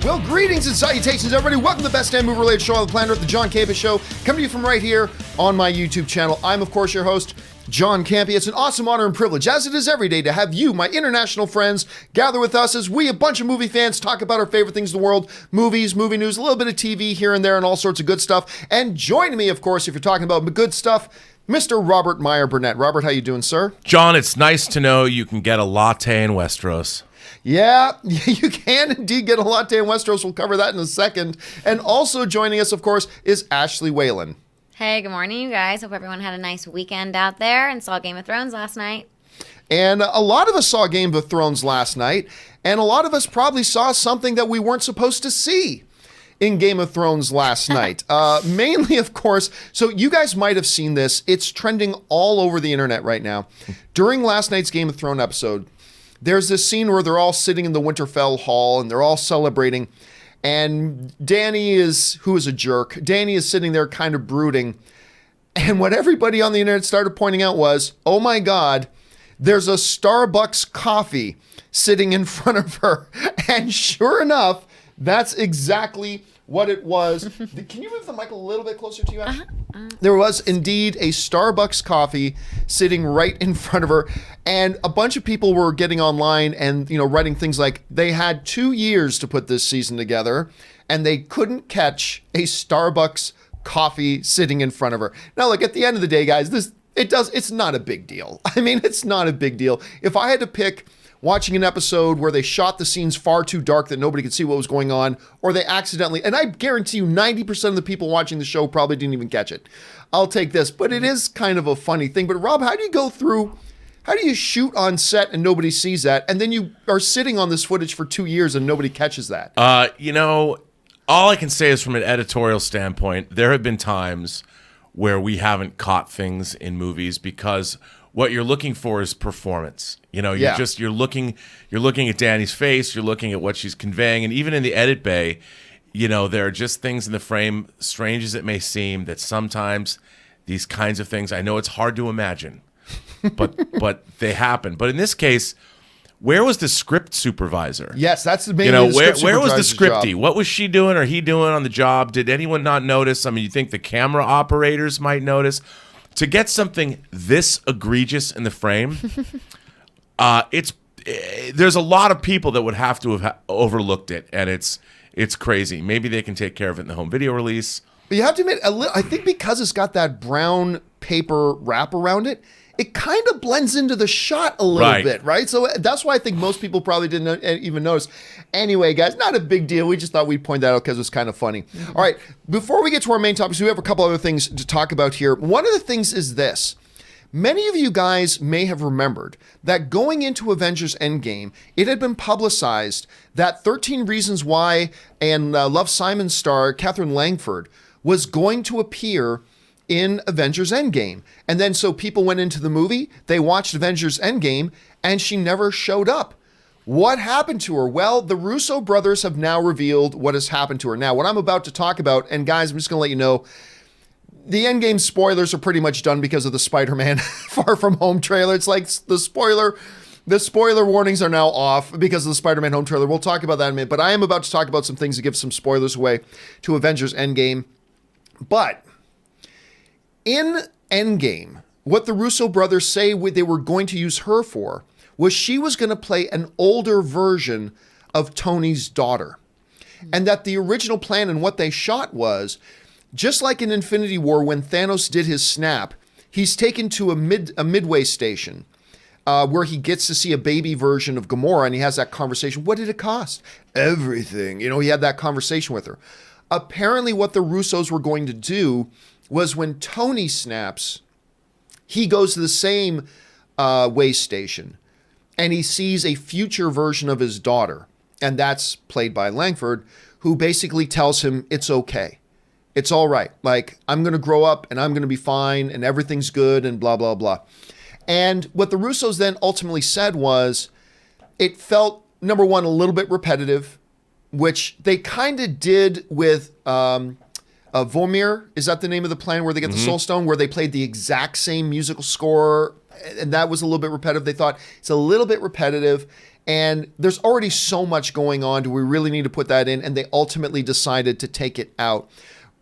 Well, greetings and salutations, everybody. Welcome to the best damn movie-related show on the planet Earth, the John Campea Show, coming to you from right here on my YouTube channel. I'm, of course, your host, John Campea. It's an awesome honor and privilege, as it is every day, to have you, my international friends, gather with us as we, a bunch of movie fans, talk about our favorite things in the world, movies, movie news, a little bit of TV here and there, and all sorts of good stuff. And joining me, of course, if you're talking about good stuff, Mr. Robert Meyer Burnett. Robert, how you doing, sir? John, it's nice to know you can get a latte in Westeros. Yeah, you can indeed get a latte in Westeros. We'll cover that in a second. And also joining us, of course, is Ashley Whalen. Hey, good morning, you guys. Hope everyone had a nice weekend out there and saw Game of Thrones last night. And a lot of us saw Game of Thrones last night, and a lot of us probably saw something that we weren't supposed to see in Game of Thrones last night. Mainly, of course, so you guys might have seen this. It's trending all over the internet right now. During last night's Game of Thrones episode, there's this scene where they're all sitting in the Winterfell Hall and they're all celebrating. And Dany who is a jerk, Dany is sitting there kind of brooding. And what everybody on the internet started pointing out was, oh my God, there's a Starbucks coffee sitting in front of her. And sure enough, that's exactly what it was. Can you move the mic a little bit closer to you, Ash? There was indeed a Starbucks coffee sitting right in front of her. And a bunch of people were getting online and, writing things like they had 2 years to put this season together and they couldn't catch a Starbucks coffee sitting in front of her. Now, look, at the end of the day, guys, it's not a big deal. I mean, it's not a big deal. If I had to pick watching an episode where they shot the scenes far too dark that nobody could see what was going on, or they accidentally, and I guarantee you 90% of the people watching the show probably didn't even catch it. I'll take this, but it is kind of a funny thing. But Rob, how do you shoot on set and nobody sees that, and then you are sitting on this footage for 2 years and nobody catches that? All I can say is from an editorial standpoint, there have been times where we haven't caught things in movies because what you're looking for is performance. You're looking at Dany's face, you're looking at what she's conveying, and even in the edit bay, there are just things in the frame, strange as it may seem, that sometimes these kinds of things, I know it's hard to imagine, but they happen. But in this case, where was the script supervisor? Yes, that's the main. Where was the scripty? Job. What was she doing or he doing on the job? Did anyone not notice? I mean, you think the camera operators might notice? To get something this egregious in the frame, there's a lot of people that would have to have overlooked it, and it's crazy. Maybe they can take care of it in the home video release. But you have to admit, I think because it's got that brown paper wrap around it, it kind of blends into the shot a little bit, right? So that's why I think most people probably didn't even notice. Anyway, guys, not a big deal. We just thought we'd point that out because it's kind of funny. All right, before we get to our main topics, we have a couple other things to talk about here. One of the things is this. Many of you guys may have remembered that going into Avengers Endgame, it had been publicized that 13 Reasons Why and Love, Simon star Katherine Langford was going to appear in Avengers Endgame. And then so people went into the movie, they watched Avengers Endgame, and she never showed up. What happened to her? Well, the Russo brothers have now revealed what has happened to her. Now, what I'm about to talk about, and guys, I'm just going to let you know, the Endgame spoilers are pretty much done because of the Spider-Man Far From Home trailer. It's like the spoiler warnings are now off because of the Spider-Man Home trailer. We'll talk about that in a minute, but I am about to talk about some things that give some spoilers away to Avengers Endgame. But in Endgame, what the Russo brothers say they were going to use her for was she was going to play an older version of Tony's daughter. And that the original plan and what they shot was, just like in Infinity War when Thanos did his snap, he's taken to a midway station where he gets to see a baby version of Gamora and he has that conversation. What did it cost? Everything. He had that conversation with her. Apparently what the Russos were going to do was when Tony snaps, he goes to the same way station and he sees a future version of his daughter. And that's played by Langford, who basically tells him it's okay. It's all right. Like, I'm going to grow up and I'm going to be fine and everything's good and blah, blah, blah. And what the Russos then ultimately said was it felt, number one, a little bit repetitive, which they kind of did with Vormir. Is that the name of the plan where they get the Soul Stone, where they played the exact same musical score? And that was a little bit repetitive. They thought it's a little bit repetitive. And there's already so much going on. Do we really need to put that in? And they ultimately decided to take it out.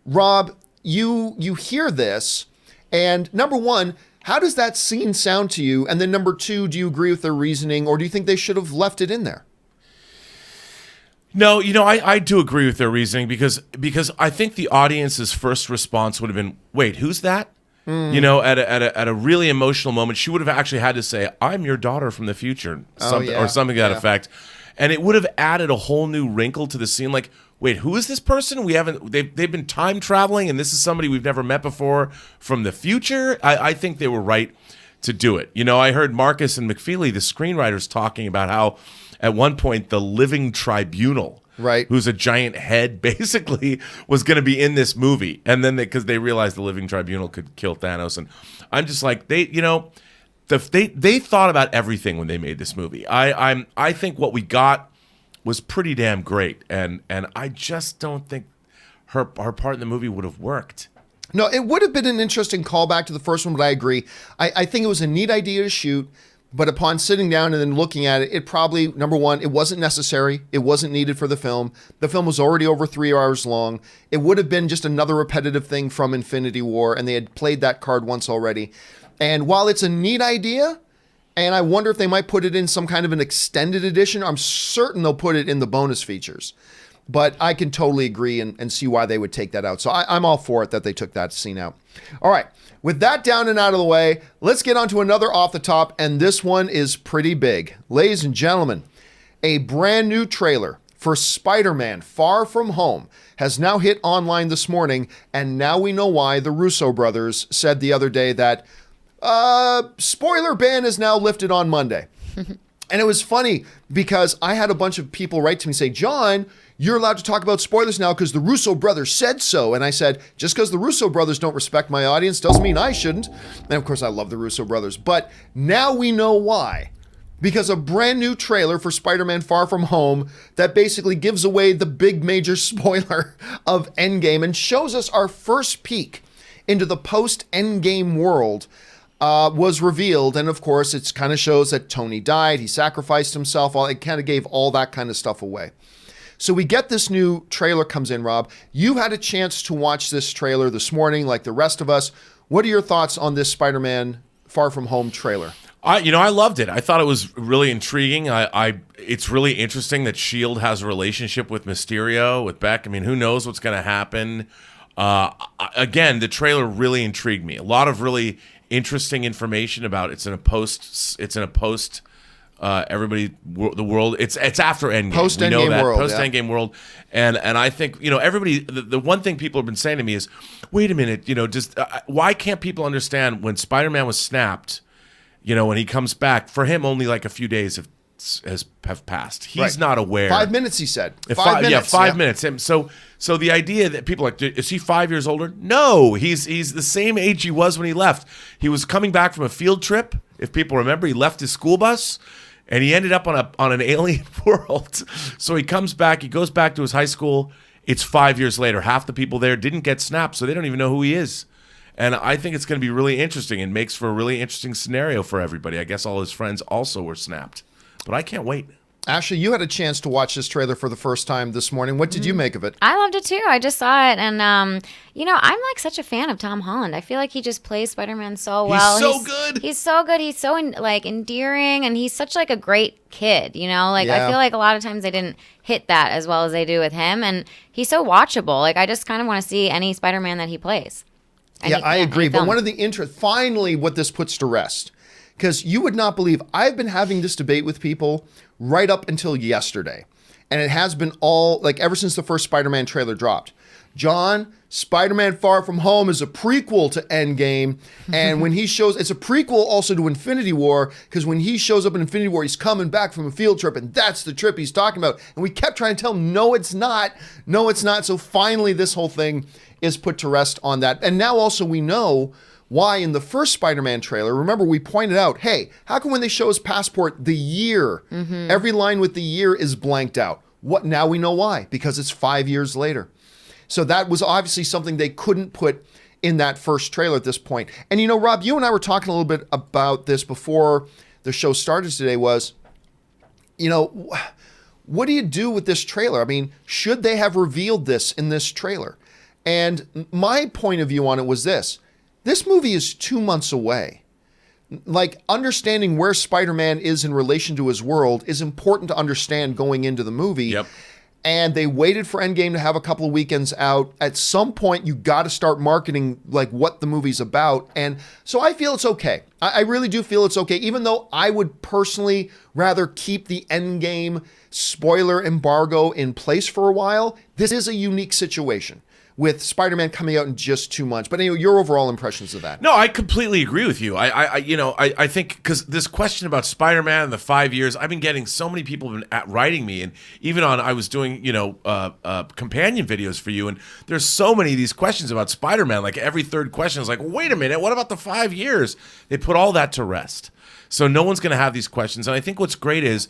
Rob, you hear this, and number one, how does that scene sound to you? And then number two, do you agree with their reasoning, or do you think they should have left it in there? No, I do agree with their reasoning because I think the audience's first response would have been, wait, who's that? At a really emotional moment, she would have actually had to say, "I'm your daughter from the future," or something to that effect, and it would have added a whole new wrinkle to the scene. Like, wait, who is this person? They've been time traveling, and this is somebody we've never met before from the future. I think they were right to do it. I heard Marcus and McFeely, the screenwriters, talking about how at one point the Living Tribunal, right, who's a giant head, basically was going to be in this movie, and then because they realized the Living Tribunal could kill Thanos, and I'm just like, they thought about everything when they made this movie. I think what we got was pretty damn great, and I just don't think her part in the movie would have worked. No, it would have been an interesting callback to the first one, but I agree. I think it was a neat idea to shoot. But upon sitting down and then looking at it, it probably, number one, it wasn't necessary. It wasn't needed for the film. The film was already over 3 hours long. It would have been just another repetitive thing from Infinity War, and they had played that card once already. And while it's a neat idea, and I wonder if they might put it in some kind of an extended edition, I'm certain they'll put it in the bonus features. But I can totally agree and see why they would take that out. So I'm all for it that they took that scene out. All right. With that down and out of the way, let's get on to another off the top, and this one is pretty big. Ladies and gentlemen, a brand new trailer for Spider-Man Far From Home has now hit online this morning, and now we know why the Russo brothers said the other day that spoiler ban is now lifted on Monday. And it was funny because I had a bunch of people write to me say, John, you're allowed to talk about spoilers now because the Russo brothers said so. And I said, just because the Russo brothers don't respect my audience doesn't mean I shouldn't. And of course, I love the Russo brothers. But now we know why. Because a brand new trailer for Spider-Man Far From Home that basically gives away the big major spoiler of Endgame and shows us our first peek into the post-Endgame world was revealed. And of course, it kind of shows that Tony died. He sacrificed himself. It kind of gave all that kind of stuff away. So we get this new trailer comes in, Rob. You had a chance to watch this trailer this morning like the rest of us. What are your thoughts on this Spider-Man Far From Home trailer? I loved it. I thought it was really intriguing. It's really interesting that S.H.I.E.L.D. has a relationship with Mysterio, with Beck. I mean, who knows what's going to happen? Again, the trailer really intrigued me. A lot of really interesting information about it's in a post everybody the world it's after Endgame. Post-Endgame world. Post-Endgame world. And I think, everybody, the one thing people have been saying to me is, wait a minute, just why can't people understand when Spider-Man was snapped, when he comes back, for him only like a few days have passed. He's not aware. 5 minutes, he said. 5 minutes. Yeah, 5 minutes. And so the idea that people are like, is he 5 years older? No, he's the same age he was when he left. He was coming back from a field trip. If people remember, he left his school bus and he ended up on an alien world. So he comes back, he goes back to his high school. It's 5 years later. Half the people there didn't get snapped, so they don't even know who he is. And I think it's going to be really interesting and makes for a really interesting scenario for everybody. I guess all his friends also were snapped. But I can't wait. Ashley, you had a chance to watch this trailer for the first time this morning. What did you make of it? I loved it too. I just saw it, and I'm like such a fan of Tom Holland. I feel like he just plays Spider-Man so well. He's so good. He's so good. He's so endearing, and he's such like a great kid. I feel like a lot of times they didn't hit that as well as they do with him, and he's so watchable. Like I just kind of want to see any Spider-Man that he plays. I agree. But one of the finally, what this puts to rest. Because you would not believe, I've been having this debate with people right up until yesterday. And it has been ever since the first Spider-Man trailer dropped. John, Spider-Man Far From Home is a prequel to Endgame. And when he shows, it's a prequel also to Infinity War. Because when he shows up in Infinity War, he's coming back from a field trip. And that's the trip he's talking about. And we kept trying to tell him, no, it's not. No, it's not. So finally, this whole thing is put to rest on that. And now also we know why in the first Spider-Man trailer, remember we pointed out, hey, how come when they show his passport, the year, every line with the year is blanked out? What? Now we know why, because it's 5 years later. So that was obviously something they couldn't put in that first trailer at this point. And Rob, you and I were talking a little bit about this before the show started today, was what do you do with this trailer? I mean, should they have revealed this in this trailer? And my point of view on it was this. This movie is 2 months away. Like, understanding where Spider-Man is in relation to his world is important to understand going into the movie. Yep. And they waited for Endgame to have a couple of weekends out. At some point, you got to start marketing like what the movie's about. And so I feel it's okay. I really do feel it's okay, even though I would personally rather keep the Endgame spoiler embargo in place for a while. This is a unique situation with Spider-Man coming out in just 2 months. But anyway, your overall impressions of that? No, I completely agree with you. I think because this question about Spider-Man and the 5 years, I've been getting so many people have been writing me, and even I was doing companion videos for you, and there's so many of these questions about Spider-Man. Like every third question is like, wait a minute, what about the 5 years? They put all that to rest, so no one's going to have these questions. And I think what's great is,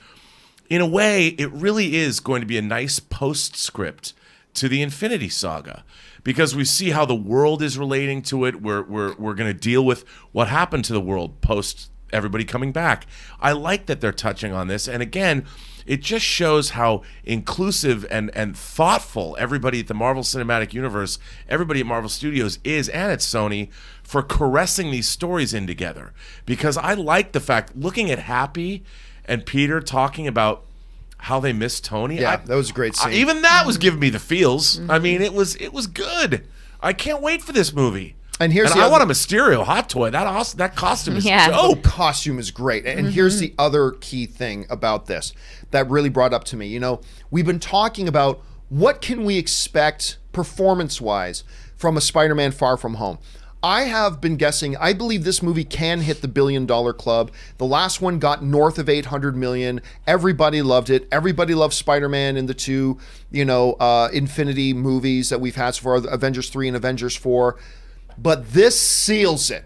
in a way, it really is going to be a nice postscript to the Infinity Saga, because we see how the world is relating to it. We're going to deal with what happened to the world post everybody coming back. I like that they're touching on this, and again, it just shows how inclusive and thoughtful everybody at the Marvel Cinematic Universe, everybody at Marvel Studios is, and at Sony, for caressing these stories in together. Because I like the fact, looking at Happy and Peter talking about how they miss Tony. Yeah, that was a great scene. Even that was giving me the feels. I mean, it was good. I can't wait for this movie. And I want a Mysterio hot toy. That costume is dope. The costume is great. And here's the other key thing about this that really brought up to me. We've been talking about what can we expect performance-wise from a Spider-Man Far From Home. I have been guessing, I believe this movie can hit the $1 billion club. The last one got north of 800 million. Everybody loved it. Everybody loved Spider-Man in the two, Infinity movies that we've had so far, Avengers 3 and Avengers 4. But this seals it.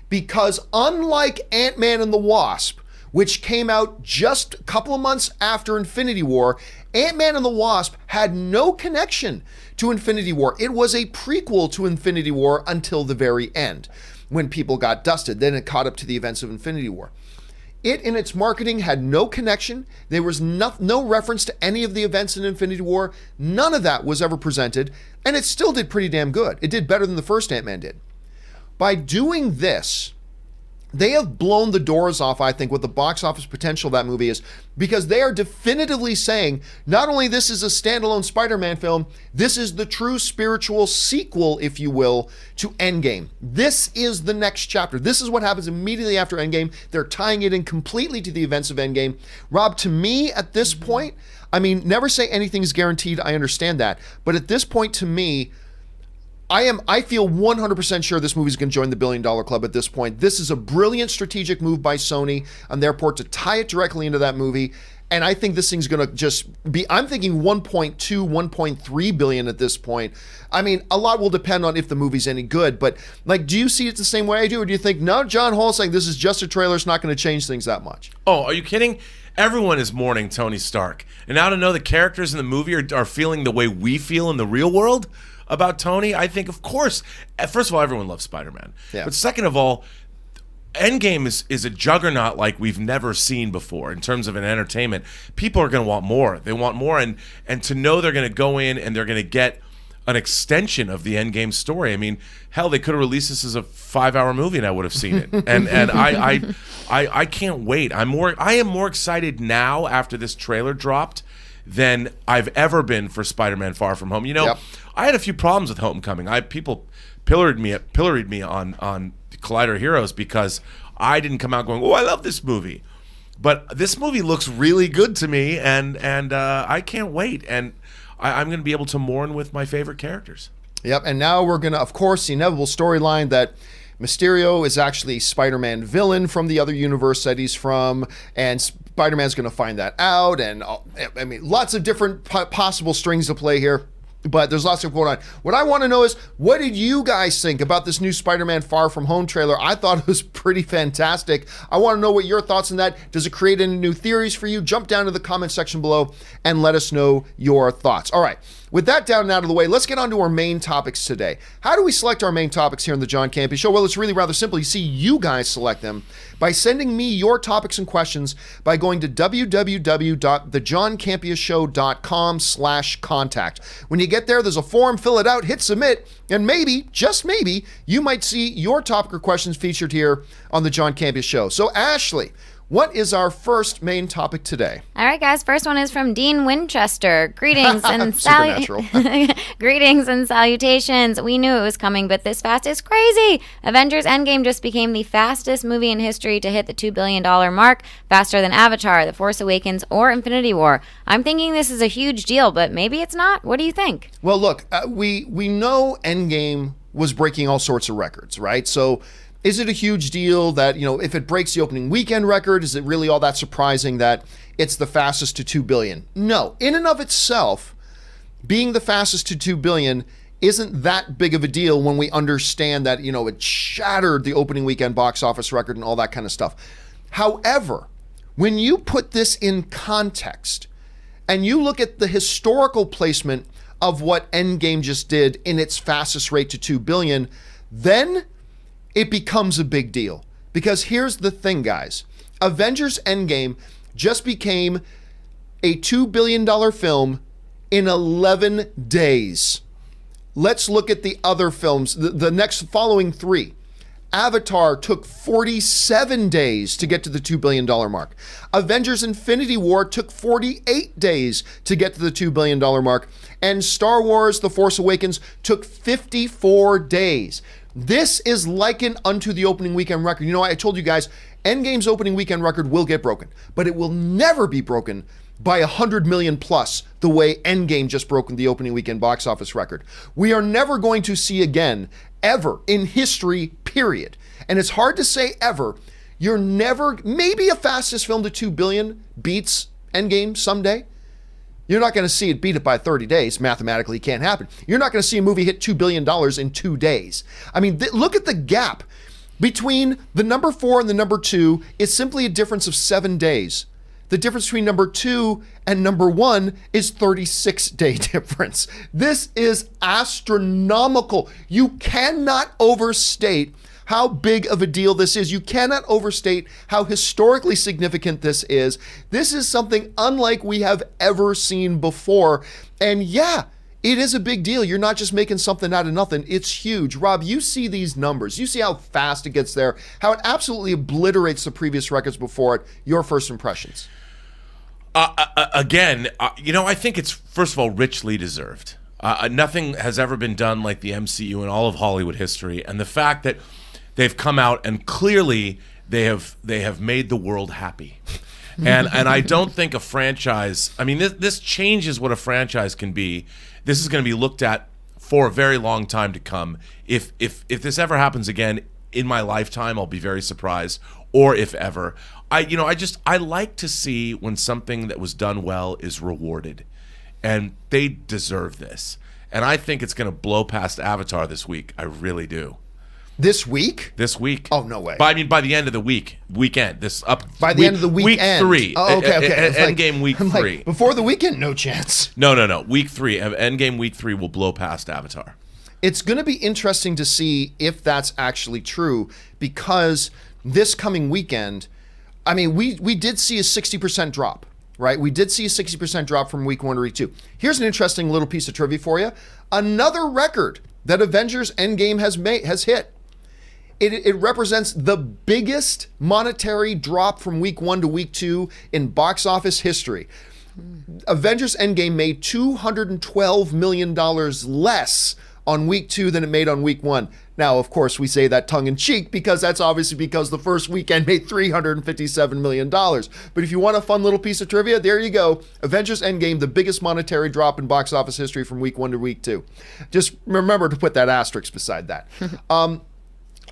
Because unlike Ant-Man and the Wasp, which came out just a couple of months after Infinity War, Ant-Man and the Wasp had no connection to Infinity War. It was a prequel to Infinity War until the very end, when people got dusted. Then it caught up to the events of Infinity War. It, in its marketing, had no connection. There was no reference to any of the events in Infinity War. None of that was ever presented, and it still did pretty damn good. It did better than the first Ant-Man did. By doing this, they have blown the doors off, I think, what the box office potential of that movie is, because they are definitively saying, not only this is a standalone Spider-Man film, this is the true spiritual sequel, if you will, to Endgame. This is the next chapter. This is what happens immediately after Endgame. They're tying it in completely to the events of Endgame. Rob, to me, at this point, I mean, never say anything's guaranteed, I understand that, but at this point, to me, I feel 100% sure this movie's going to join the $1 billion club at this point. This is a brilliant strategic move by Sony on their part to tie it directly into that movie. And I think this thing's going to just be, I'm thinking 1.2, 1.3 billion at this point. I mean, a lot will depend on if the movie's any good, but like, do you see it the same way I do? Or do you think, no, John Hall's saying this is just a trailer, it's not going to change things that much? Oh, are you kidding? Everyone is mourning Tony Stark. And now to know the characters in the movie are feeling the way we feel in the real world about Tony, I think, of course, first of all, everyone loves Spider-Man. Yeah. But second of all, Endgame is a juggernaut like we've never seen before in terms of an entertainment. People are going to want more. They want more, and to know they're going to go in and they're going to get an extension of the Endgame story. I mean, hell, they could have released this as a 5-hour movie and I would have seen it. And I can't wait. I am more excited now after this trailer dropped than I've ever been for Spider-Man Far From Home. Yep. I had a few problems with Homecoming. People pilloried me on Collider Heroes because I didn't come out going, "Oh, I love this movie." But this movie looks really good to me, and I can't wait. And I'm going to be able to mourn with my favorite characters. Yep. And now we're going to, of course, the inevitable storyline that Mysterio is actually a Spider-Man villain from the other universe that he's from, and Spider-Man's going to find that out. And I mean, lots of different possible strings to play here. But there's lots of going on. What I want to know is, what did you guys think about this new Spider-Man Far From Home trailer? I thought it was pretty fantastic. I want to know what your thoughts on that. Does it create any new theories for you? Jump down to the comment section below and let us know your thoughts. All right, with that down and out of the way, let's get on to our main topics today. How do we select our main topics here in the John Campea Show? Well, it's really rather simple. You see, you guys select them by sending me your topics and questions by going to www.thejohncampeashow.com/contact. When you get there, there's a form, fill it out, hit submit, and maybe, just maybe, you might see your topic or questions featured here on the John Campea Show. So, Ashley, what is our first main topic today? All right, guys. First one is from Dean Winchester. Greetings and greetings and salutations. We knew it was coming, but this fast is crazy. Avengers Endgame just became the fastest movie in history to hit the $2 billion mark, faster than Avatar, The Force Awakens, or Infinity War. I'm thinking this is a huge deal, but maybe it's not. What do you think? Well, look, we know Endgame was breaking all sorts of records, right? So is it a huge deal that, if it breaks the opening weekend record, is it really all that surprising that it's the fastest to 2 billion? No. In and of itself, being the fastest to 2 billion isn't that big of a deal when we understand that, it shattered the opening weekend box office record and all that kind of stuff. However, when you put this in context and you look at the historical placement of what Endgame just did in its fastest rate to 2 billion, then it becomes a big deal. Because here's the thing, guys. Avengers Endgame just became a $2 billion film in 11 days. Let's look at the other films, the next following three. Avatar took 47 days to get to the $2 billion mark. Avengers Infinity War took 48 days to get to the $2 billion mark. And Star Wars The Force Awakens took 54 days. This is likened unto the opening weekend record. I told you guys, Endgame's opening weekend record will get broken, but it will never be broken by 100 million plus the way Endgame just broke the opening weekend box office record. We are never going to see again, ever, in history, period. And it's hard to say ever. You're never, maybe a fastest film to 2 billion beats Endgame someday. You're not going to see it beat it by 30 days. Mathematically, it can't happen. You're not going to see a movie hit $2 billion in 2 days. I mean, look at the gap between the number 4 and the number 2 is simply a difference of 7 days. The difference between number 2 and number 1 is 36-day difference. This is astronomical. You cannot overstate how big of a deal this is. You cannot overstate how historically significant this is. This is something unlike we have ever seen before. And yeah, it is a big deal. You're not just making something out of nothing. It's huge. Rob, you see these numbers. You see how fast it gets there, how it absolutely obliterates the previous records before it. Your first impressions? Again, I think it's, first of all, richly deserved. Nothing has ever been done like the MCU in all of Hollywood history. And the fact that they've come out and clearly they have made the world happy. And I don't think a franchise, I mean, this changes what a franchise can be. This is going to be looked at for a very long time to come. If this ever happens again in my lifetime, I'll be very surprised, or if ever. I like to see when something that was done well is rewarded. And they deserve this. And I think it's going to blow past Avatar this week. I really do. This week? This week. Oh, no way. By the end of the weekend. By the end of the weekend. Week 3. Oh, okay. Endgame week 3. Before the weekend, no chance. No. Week 3. Endgame week 3 will blow past Avatar. It's going to be interesting to see if that's actually true, because this coming weekend, I mean, we did see a 60% drop, right? We did see a 60% drop from week 1 to week 2. Here's an interesting little piece of trivia for you. Another record that Avengers Endgame has hit. It represents the biggest monetary drop from week 1 to week 2 in box office history. Avengers Endgame made $212 million less on week 2 than it made on week 1. Now, of course, we say that tongue-in-cheek because that's obviously because the first weekend made $357 million. But if you want a fun little piece of trivia, there you go. Avengers Endgame, the biggest monetary drop in box office history from week 1 to week 2. Just remember to put that asterisk beside that.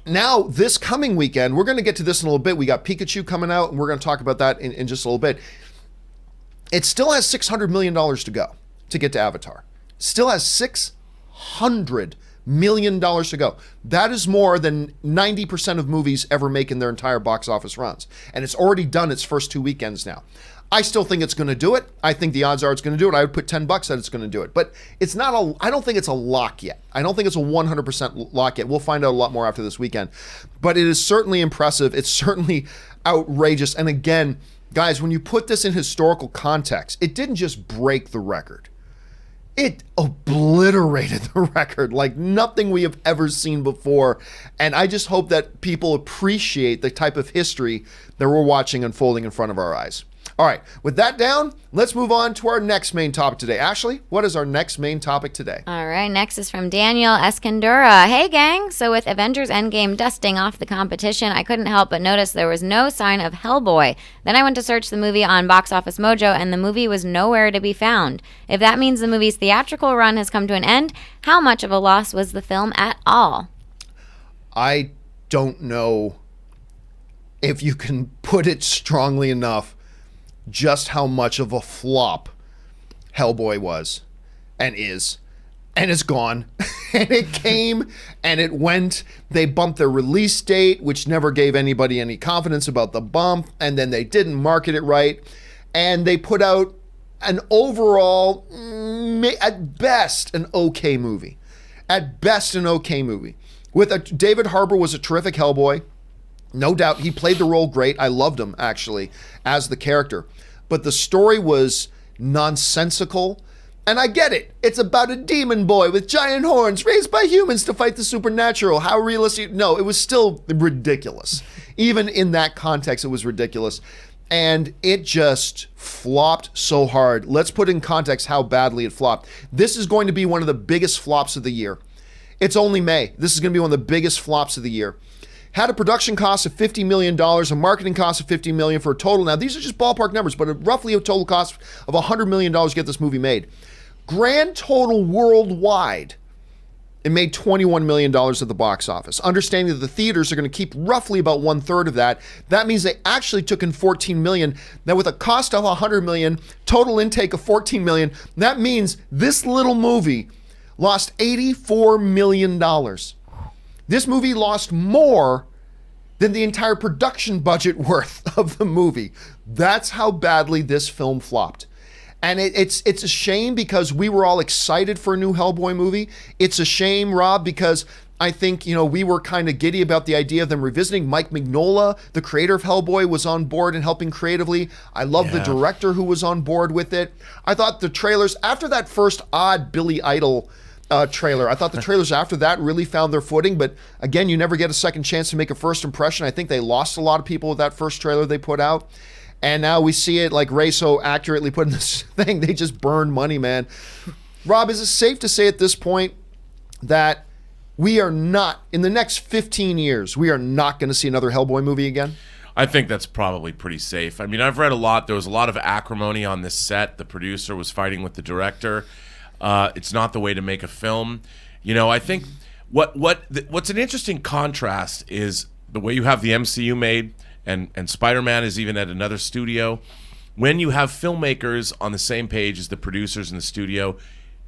Now, this coming weekend, we're going to get to this in a little bit. We got Pikachu coming out, and we're going to talk about that in just a little bit. It still has $600 million to go to get to Avatar. Still has $600 million to go. That is more than 90% of movies ever make in their entire box office runs. And it's already done its first 2 weekends now. I still think it's going to do it. I think the odds are it's going to do it. I would put $10 that it's going to do it. But it's not I don't think it's a lock yet. I don't think it's a 100% lock yet. We'll find out a lot more after this weekend. But it is certainly impressive. It's certainly outrageous. And again, guys, when you put this in historical context, it didn't just break the record. It obliterated the record like nothing we have ever seen before. And I just hope that people appreciate the type of history that we're watching unfolding in front of our eyes. All right, with that down, let's move on to our next main topic today. Ashley, what is our next main topic today? All right, next is from Daniel Escandura. Hey, gang. So with Avengers Endgame dusting off the competition, I couldn't help but notice there was no sign of Hellboy. Then I went to search the movie on Box Office Mojo, and the movie was nowhere to be found. If that means the movie's theatrical run has come to an end, how much of a loss was the film at all? I don't know if you can put it strongly enough just how much of a flop Hellboy was and is. And it's gone. And it came and it went. They bumped their release date, which never gave anybody any confidence about the bump. And then they didn't market it right. And they put out an overall, at best, an okay movie. At best, an okay movie. David Harbour was a terrific Hellboy. No doubt. He played the role great. I loved him, actually, as the character. But the story was nonsensical. And I get it. It's about a demon boy with giant horns raised by humans to fight the supernatural. How realistic? No, it was still ridiculous. Even in that context, it was ridiculous. And it just flopped so hard. Let's put in context how badly it flopped. This is going to be one of the biggest flops of the year. It's only May. This is going to be one of the biggest flops of the year. Had a production cost of $50 million, a marketing cost of $50 million for a total. Now, these are just ballpark numbers, but roughly a total cost of $100 million to get this movie made. Grand total worldwide, it made $21 million at the box office. Understanding that the theaters are going to keep roughly about 1/3 of that. That means they actually took in $14 million. Now, with a cost of $100 million, total intake of $14 million, that means this little movie lost $84 million. This movie lost more than the entire production budget worth of the movie. That's how badly this film flopped. And it's a shame because we were all excited for a new Hellboy movie. It's a shame, Rob, because I think, we were kind of giddy about the idea of them revisiting. Mike Mignola, the creator of Hellboy, was on board and helping creatively. I love the director who was on board with it. I thought the trailers, after that first odd Billy Idol trailer, I thought the trailers after that really found their footing, but again, you never get a second chance to make a first impression. I think they lost a lot of people with that first trailer they put out, and now we see it like Ray so accurately put in this thing. They just burned money, man. Rob, is it safe to say at this point that we are not, in the next 15 years, we are not going to see another Hellboy movie again? I think that's probably pretty safe. I mean, I've read a lot. There was a lot of acrimony on this set. The producer was fighting with the director. It's not the way to make a film. I think what's an interesting contrast is the way you have the MCU made, and Spider-Man is even at another studio. When you have filmmakers on the same page as the producers in the studio,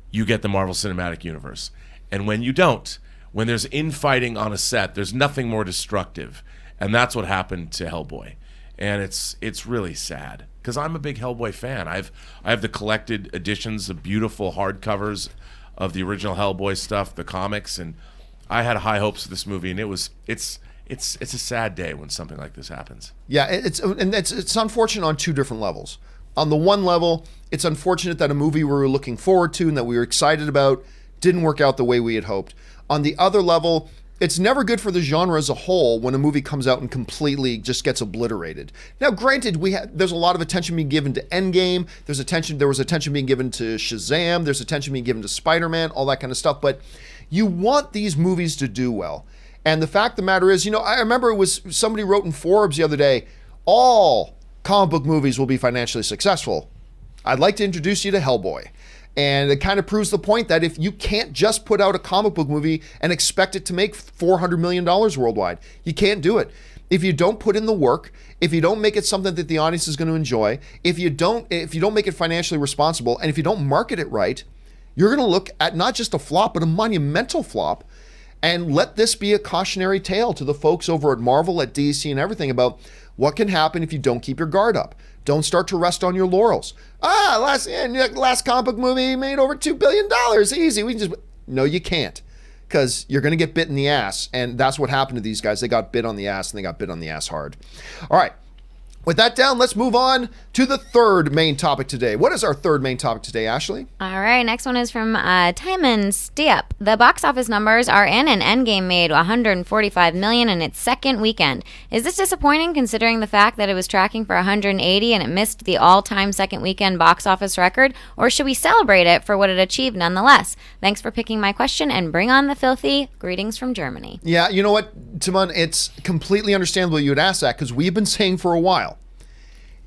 you get the Marvel Cinematic Universe. And when you don't, when there's infighting on a set, there's nothing more destructive. And that's what happened to Hellboy. And it's really sad, because I'm a big Hellboy fan. I have the collected editions, the beautiful hardcovers of the original Hellboy stuff, the comics, and I had high hopes for this movie, and it's a sad day when something like this happens. Yeah, it's unfortunate on two different levels. On the one level, it's unfortunate that a movie we were looking forward to and that we were excited about didn't work out the way we had hoped. On the other level, it's never good for the genre as a whole when a movie comes out and completely just gets obliterated. Now, granted, there's a lot of attention being given to Endgame. There was attention being given to Shazam. There's attention being given to Spider-Man, all that kind of stuff. But you want these movies to do well. And the fact of the matter is, I remember it was somebody wrote in Forbes the other day, all comic book movies will be financially successful. I'd like to introduce you to Hellboy. And it kind of proves the point that if you can't just put out a comic book movie and expect it to make $400 million worldwide, you can't do it. If you don't put in the work, if you don't make it something that the audience is going to enjoy, if you don't make it financially responsible, and if you don't market it right, you're going to look at not just a flop, but a monumental flop. And let this be a cautionary tale to the folks over at Marvel, at DC, and everything about what can happen if you don't keep your guard up. Don't start to rest on your laurels. Last comic book movie made over $2 billion. Easy. No, you can't. Because you're going to get bit in the ass. And that's what happened to these guys. They got bit on the ass, and they got bit on the ass hard. All right. With that down, let's move on to the third main topic today. What is our third main topic today, Ashley? All right, next one is from Timon Steep. The box office numbers are in, and Endgame made $145 million in its second weekend. Is this disappointing considering the fact that it was tracking for 180 and it missed the all-time second weekend box office record? Or should we celebrate it for what it achieved nonetheless? Thanks for picking my question, and bring on the filthy. Greetings from Germany. Yeah, you know what, Timon? It's completely understandable you would ask that, because we've been saying for a while,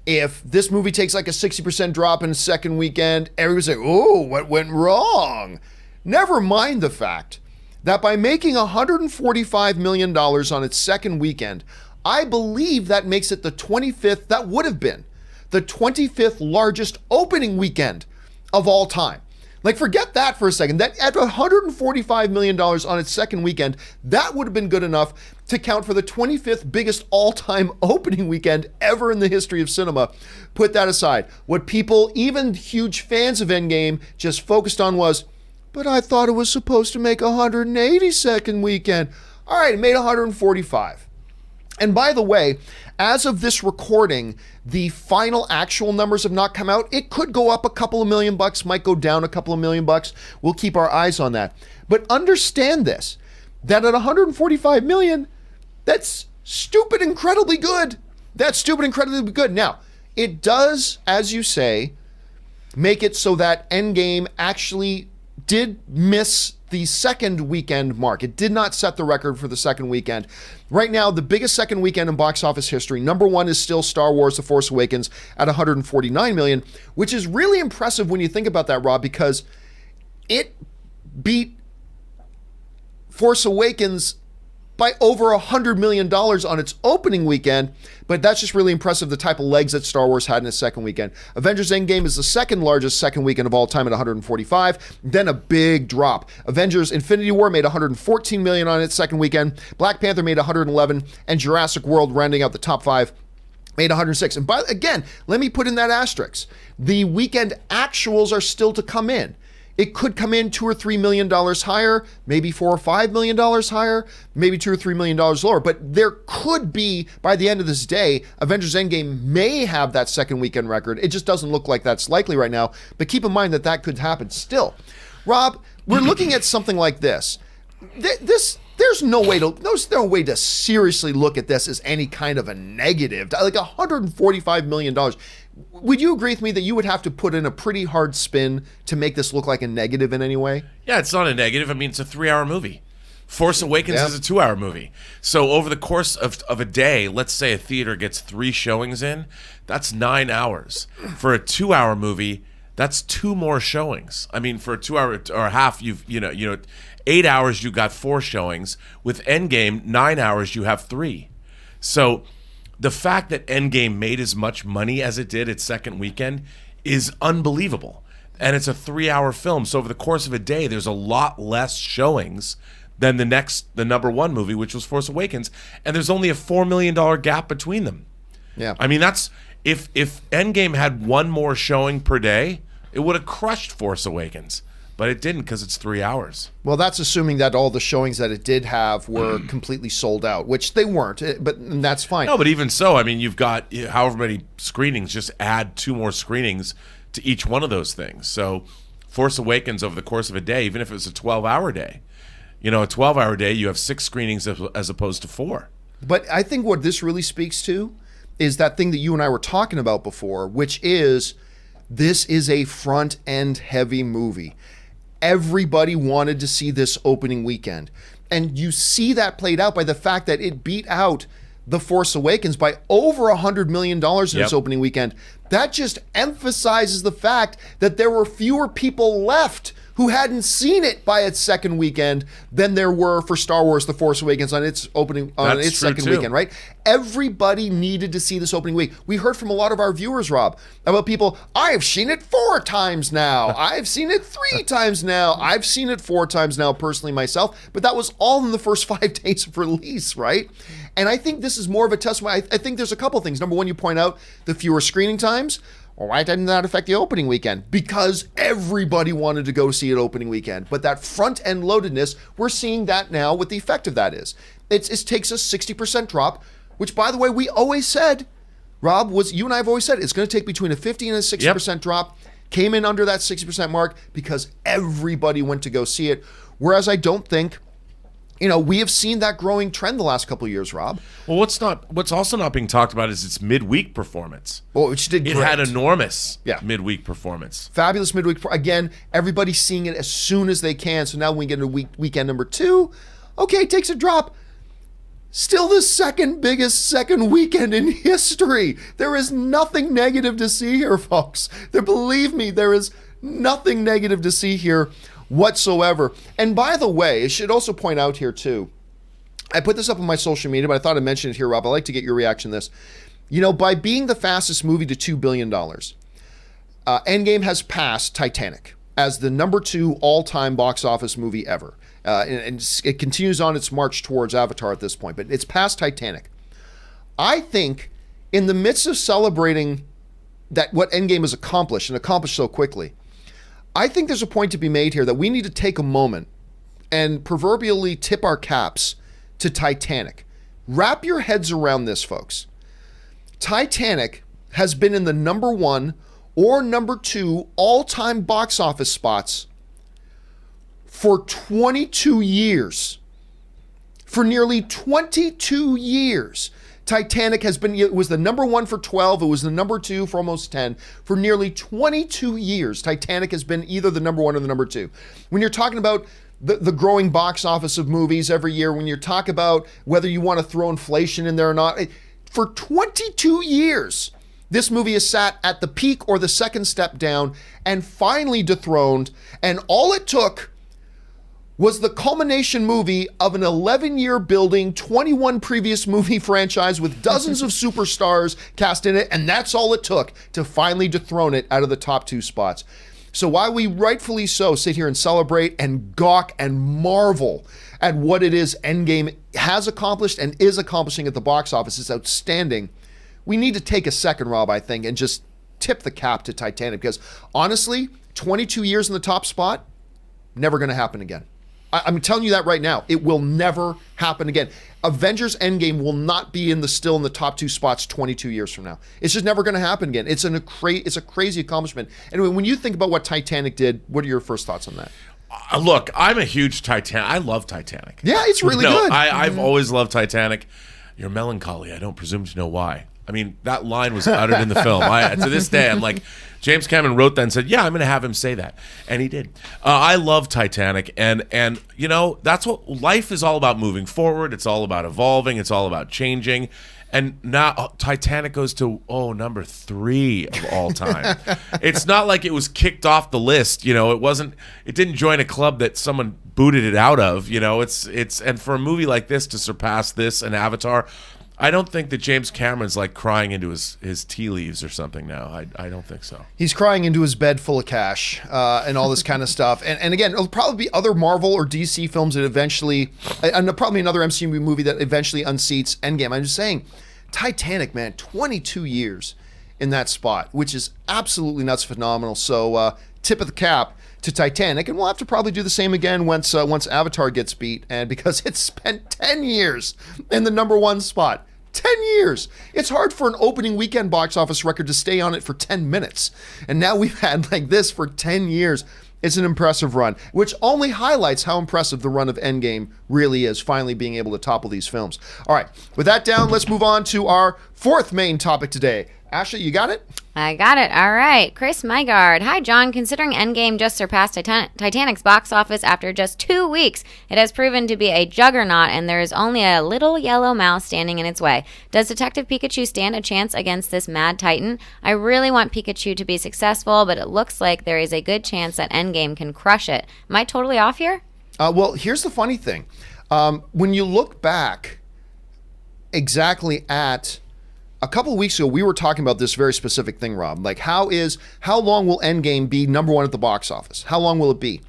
if this movie takes like a 60% drop in the second weekend, everybody's like, oh, what went wrong? Never mind the fact that by making $145 million on its second weekend, I believe that makes it that would have been the 25th largest opening weekend of all time. Like, forget that for a second. That at $145 million on its second weekend, that would have been good enough to count for the 25th biggest all-time opening weekend ever in the history of cinema. Put that aside. What people, even huge fans of Endgame, just focused on was, but I thought it was supposed to make 182nd weekend. All right, it made 145. And by the way, as of this recording, the final actual numbers have not come out. It could go up a couple of $1 million, might go down a couple of $1 million. We'll keep our eyes on that. But understand this, that at 145 million, that's stupid incredibly good. That's stupid incredibly good. Now, it does, as you say, make it so that Endgame actually did miss the second weekend mark. It did not set the record for the second weekend. Right now, the biggest second weekend in box office history, number one is still Star Wars The Force Awakens at 149 million, which is really impressive when you think about that, Rob, because it beat Force Awakens by over $100 million on its opening weekend, but that's just really impressive, the type of legs that Star Wars had in its second weekend. Avengers Endgame is the second largest second weekend of all time at 145, then a big drop. Avengers Infinity War made 114 million on its second weekend, Black Panther made 111, and Jurassic World, rounding out the top five, made 106. And again, let me put in that asterisk. The weekend actuals are still to come in. It could come in $2 or $3 million higher, maybe $4 or $5 million higher, maybe $2 or $3 million lower. But there could be, by the end of this day, Avengers Endgame may have that second weekend record. It just doesn't look like that's likely right now. But keep in mind that that could happen still. Rob, we're looking at something like this. There's no way to seriously look at this as any kind of a negative. Like $145 million. Would you agree with me that you would have to put in a pretty hard spin to make this look like a negative in any way? Yeah, it's not a negative. I mean, it's a 3-hour movie. Force Awakens is a 2-hour movie. So over the course of a day, let's say a theater gets 3 showings in, that's 9 hours. For a 2-hour movie, that's 2 more showings. I mean, for a 2-hour or a half, you've 8 hours, you got 4 showings. With Endgame, 9 hours, you have 3. So the fact that Endgame made as much money as it did its second weekend is unbelievable. And it's a 3-hour film. So over the course of a day, there's a lot less showings than the number one movie, which was Force Awakens. And there's only a $4 million gap between them. Yeah. I mean, that's if Endgame had 1 more showing per day, it would have crushed Force Awakens. But it didn't, because it's 3 hours. Well, that's assuming that all the showings that it did have were completely sold out, which they weren't, but that's fine. No, but even so, I mean, you've got however many screenings, just add 2 more screenings to each one of those things. So Force Awakens over the course of a day, even if it was a 12-hour day, a 12-hour day, you have 6 screenings as opposed to 4. But I think what this really speaks to is that thing that you and I were talking about before, which is this is a front-end heavy movie. Everybody wanted to see this opening weekend. And you see that played out by the fact that it beat out The Force Awakens by over $100 million in its opening weekend. That just emphasizes the fact that there were fewer people left who hadn't seen it by its second weekend than there were for Star Wars The Force Awakens on its second weekend, right? Everybody needed to see this opening week. We heard from a lot of our viewers, Rob, about people, I've seen it 4 times now. I've seen it 3 times now. I've seen it 4 times now personally myself, but that was all in the first 5 days of release, right? And I think this is more of a testimony. I think there's a couple things. Number one, you point out the fewer screening times. Well, why didn't that affect the opening weekend? Because everybody wanted to go see it opening weekend. But that front-end loadedness, we're seeing that now. What the effect of that is. It takes a 60% drop, which, by the way, we always said, Rob, you and I have always said, it's going to take between a 50 and a 60% drop. Came in under that 60% mark because everybody went to go see it. Whereas I don't think, we have seen that growing trend the last couple of years, Rob. Well, what's also not being talked about is its midweek performance. Well, which did great. It had enormous midweek performance. Fabulous midweek. Again, everybody's seeing it as soon as they can. So now when we get into weekend number 2, okay, it takes a drop. Still the second biggest second weekend in history. There is nothing negative to see here, folks. Believe me, there is nothing negative to see here whatsoever. And by the way, I should also point out here too, I put this up on my social media, but I thought I'd mention it here, Rob. I'd like to get your reaction to this. By being the fastest movie to $2 billion, Endgame has passed Titanic as the number 2 all-time box office movie ever. And it continues on its march towards Avatar at this point, but it's past Titanic. I think in the midst of celebrating that what Endgame has accomplished and accomplished so quickly, I think there's a point to be made here that we need to take a moment and proverbially tip our caps to Titanic. Wrap your heads around this, folks. Titanic has been in the number 1 or number 2 all-time box office spots for 22 years. For nearly 22 years. Titanic has been, it was the number 1 for 12, it was the number 2 for almost 10. For nearly 22 years, Titanic has been either the number 1 or the number 2. When you're talking about the growing box office of movies every year, when you talk about whether you want to throw inflation in there or not, for 22 years, this movie has sat at the peak or the second step down and finally dethroned, and all it took was the culmination movie of an 11-year building, 21 previous movie franchise with dozens of superstars cast in it, and that's all it took to finally dethrone it out of the top 2 spots. So while we rightfully so sit here and celebrate and gawk and marvel at what it is Endgame has accomplished and is accomplishing at the box office, it's outstanding, we need to take a second, Rob, I think, and just tip the cap to Titanic, because honestly, 22 years in the top spot, never going to happen again. I'm telling you that right now. It will never happen again. Avengers Endgame will not be still in the top 2 spots 22 years from now. It's just never going to happen again. It's a crazy accomplishment. Anyway, when you think about what Titanic did, what are your first thoughts on that? Look, I'm a huge Titanic. I love Titanic. Yeah, it's really good. I've always loved Titanic. You're melancholy. I don't presume to know why. I mean, that line was uttered in the film. To this day, I'm like, James Cameron wrote that and said, yeah, I'm going to have him say that. And he did. I love Titanic. And that's what life is all about, moving forward. It's all about evolving. It's all about changing. And now Titanic goes to, number 3 of all time. It's not like it was kicked off the list. It didn't join a club that someone booted it out of. And for a movie like this to surpass this and Avatar, I don't think that James Cameron's like crying into his tea leaves or something now. I don't think so. He's crying into his bed full of cash and all this kind of stuff. And again, it'll probably be other Marvel or DC films that eventually, and probably another MCU movie that eventually unseats Endgame. I'm just saying, Titanic, man, 22 years in that spot, which is absolutely nuts, phenomenal. So tip of the cap to Titanic, and we'll have to probably do the same again once Avatar gets beat, and because it's spent 10 years in the number 1 spot. 10 years. It's hard for an opening weekend box office record to stay on it for 10 minutes. And now we've had like this for 10 years. It's an impressive run, which only highlights how impressive the run of Endgame really is, finally being able to topple these films. All right, with that down, let's move on to our 4th main topic today. Ashley, you got it? I got it. All right. Chris Mygard. Hi, John. Considering Endgame just surpassed Titanic's box office after just 2 weeks, it has proven to be a juggernaut, and there is only a little yellow mouse standing in its way. Does Detective Pikachu stand a chance against this mad titan? I really want Pikachu to be successful, but it looks like there is a good chance that Endgame can crush it. Am I totally off here? Well, here's the funny thing. When you look back exactly at a couple of weeks ago, we were talking about this very specific thing, Rob. Like, how long will Endgame be number 1 at the box office? How long will it be?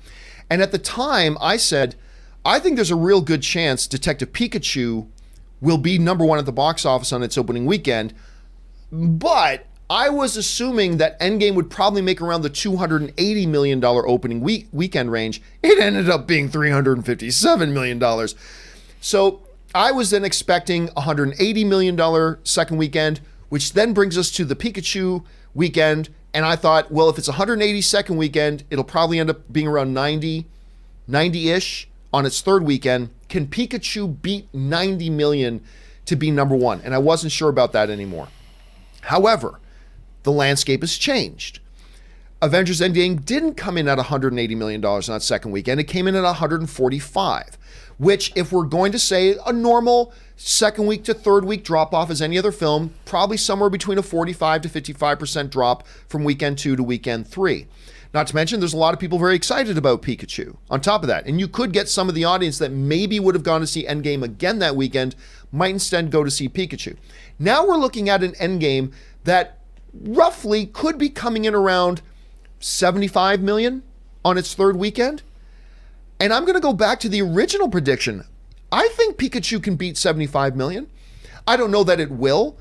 And at the time, I said, I think there's a real good chance Detective Pikachu will be number one at the box office on its opening weekend. But I was assuming that Endgame would probably make around the $280 million opening weekend range. It ended up being $357 million. So I was then expecting $180 million second weekend, which then brings us to the Pikachu weekend. And I thought, well, if it's 180 second weekend, it'll probably end up being around 90-ish on its third weekend. Can Pikachu beat 90 million to be number one? And I wasn't sure about that anymore. However, the landscape has changed. Avengers Endgame didn't come in at $180 million on that second weekend. It came in at 145, which, if we're going to say a normal second week to third week drop off as any other film, probably somewhere between a 45 to 55% drop from weekend 2 to weekend 3. Not to mention, there's a lot of people very excited about Pikachu on top of that. And you could get some of the audience that maybe would have gone to see Endgame again that weekend might instead go to see Pikachu. Now we're looking at an Endgame that roughly could be coming in around 75 million on its third weekend. And I'm going to go back to the original prediction. I think Pikachu can beat 75 million. I don't know that it will.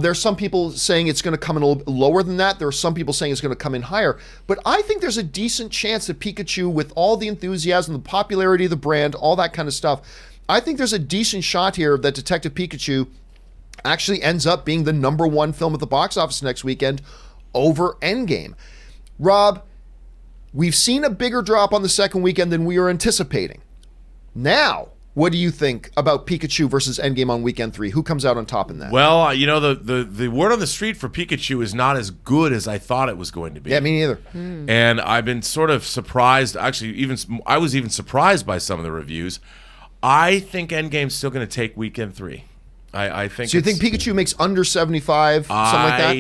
There's some people saying it's going to come in a little lower than that. There are some people saying it's going to come in higher. But I think there's a decent chance that Pikachu, with all the enthusiasm, the popularity of the brand, all that kind of stuff, I think there's a decent shot here that Detective Pikachu actually ends up being the number one film at the box office next weekend over Endgame. Rob, we've seen a bigger drop on the second weekend than we were anticipating. Now, what do you think about Pikachu versus Endgame on weekend 3? Who comes out on top in that? Well, the word on the street for Pikachu is not as good as I thought it was going to be. Yeah, me neither. And I've been sort of surprised. Actually, I was even surprised by some of the reviews. I think Endgame's still going to take weekend 3. I think. So you think Pikachu makes under 75, something like that?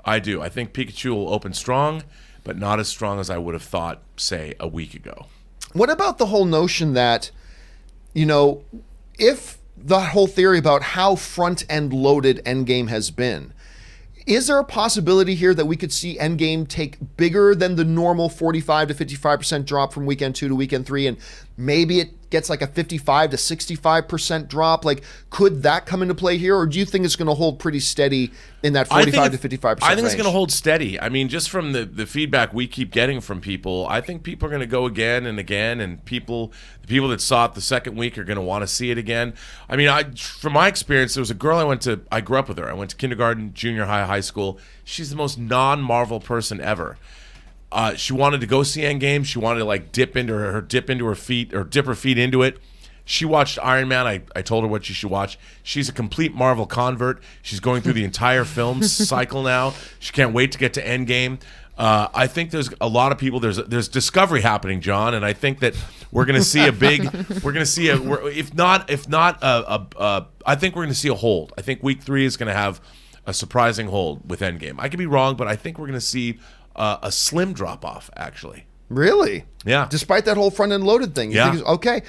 I do. I think Pikachu will open strong, but not as strong as I would have thought, say, a week ago. What about the whole notion that, if the whole theory about how front-end loaded Endgame has been, is there a possibility here that we could see Endgame take bigger than the normal 45 to 55% drop from weekend 2 to weekend 3, and maybe it gets like a 55 to 65% drop? Like, could that come into play here, or do you think it's going to hold pretty steady in that 45 to 55% I think range? it's going to hold steady. I mean, just from the feedback we keep getting from people, I think people are going to go again and again, and the people that saw it the second week are going to want to see it again. I mean, from my experience, there was a girl I grew up with her. I went to kindergarten, junior high, high school. She's the most non-Marvel person ever. She wanted to go see Endgame. She wanted to dip her feet into it. She watched Iron Man. I told her what she should watch. She's a complete Marvel convert. She's going through the entire film cycle now. She can't wait to get to Endgame. I think there's a lot of people. There's discovery happening, John, and I think that we're going to see I think we're going to see a hold. I think week 3 is going to have a surprising hold with Endgame. I could be wrong, but I think we're going to see a slim drop off, actually. Really? Yeah. Despite that whole front end loaded thing. You think okay.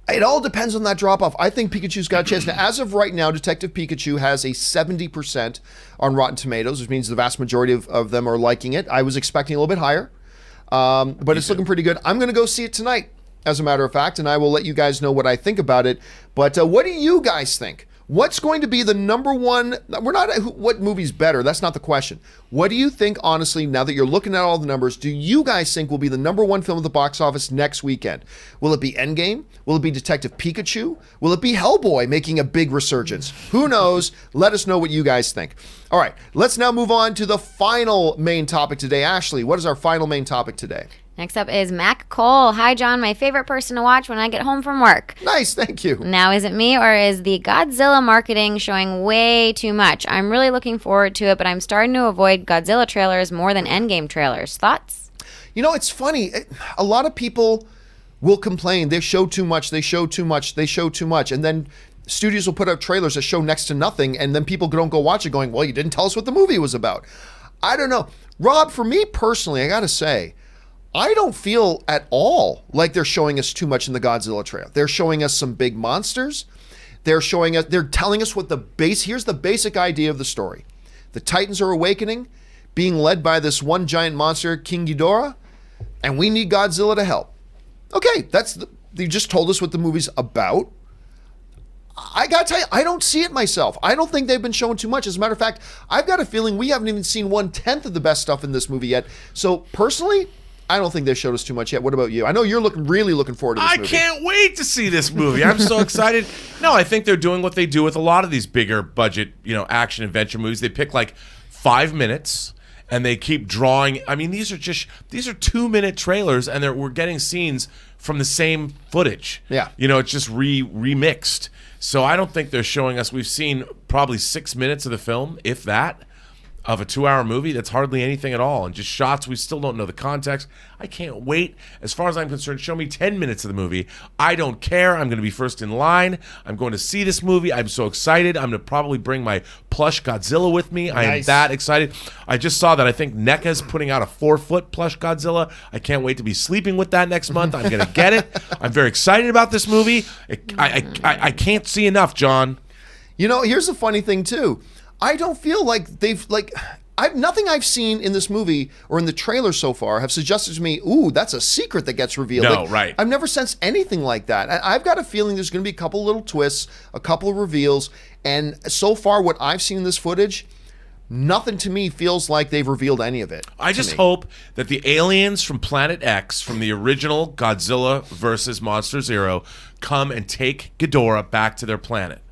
It all depends on that drop off. I think Pikachu's got a chance. Now, as of right now, Detective Pikachu has a 70% on Rotten Tomatoes, which means the vast majority of them are liking it. I was expecting a little bit higher, but it's looking pretty good. I'm going to go see it tonight, as a matter of fact, and I will let you guys know what I think about it. But what do you guys think? What's going to be the number one? We're not what movie's better. That's not the question. What do you think, honestly, now that you're looking at all the numbers, do you guys think will be the number one film at the box office next weekend? Will it be Endgame? Will it be Detective Pikachu? Will it be Hellboy making a big resurgence? Who knows? Let us know what you guys think. All right, let's now move on to the final main topic today. Ashley, what is our final main topic today? Next up is Mac Cole. Hi, John. My favorite person to watch when I get home from work. Nice. Thank you. Now, is it me or is the Godzilla marketing showing way too much? I'm really looking forward to it, but I'm starting to avoid Godzilla trailers more than Endgame trailers. Thoughts? It's funny. A lot of people will complain. They show too much. They show too much. They show too much. And then studios will put out trailers that show next to nothing. And then people don't go watch it going, well, you didn't tell us what the movie was about. I don't know. Rob, for me personally, I got to say, I don't feel at all like they're showing us too much in the Godzilla trailer. They're showing us some big monsters. They're telling us here's the basic idea of the story. The Titans are awakening, being led by this one giant monster, King Ghidorah, and we need Godzilla to help. Okay, They just told us what the movie's about. I gotta tell you, I don't see it myself. I don't think they've been showing too much. As a matter of fact, I've got a feeling we haven't even seen 1/10 of the best stuff in this movie yet. So personally, I don't think they showed us too much yet. What about you? I know you're really looking forward to this movie. I can't wait to see this movie. I'm so excited. No, I think they're doing what they do with a lot of these bigger budget, action adventure movies. They pick like 5 minutes and they keep drawing. I mean, these are 2-minute trailers, and we're getting scenes from the same footage. Yeah. It's just remixed. So I don't think they're showing us. We've seen probably 6 minutes of the film, if that, of a 2-hour movie. That's hardly anything at all, and just shots. We still don't know the context. I can't wait. As far as I'm concerned, show me 10 minutes of the movie. I don't care. I'm going to be first in line. I'm going to see this movie. I'm so excited. I'm going to probably bring my plush Godzilla with me. Nice. I am that excited. I just saw that I think NECA's putting out a 4-foot plush Godzilla. I can't wait to be sleeping with that next month. I'm going to get it. I'm very excited about this movie. I can't see enough, John. Here's the funny thing too. I don't feel like nothing I've seen in this movie or in the trailer so far have suggested to me, ooh, that's a secret that gets revealed. No, right. I've never sensed anything like that. I've got a feeling there's going to be a couple little twists, a couple of reveals, and so far what I've seen in this footage, nothing to me feels like they've revealed any of it. I just hope that the aliens from Planet X, from the original Godzilla versus Monster Zero, come and take Ghidorah back to their planet.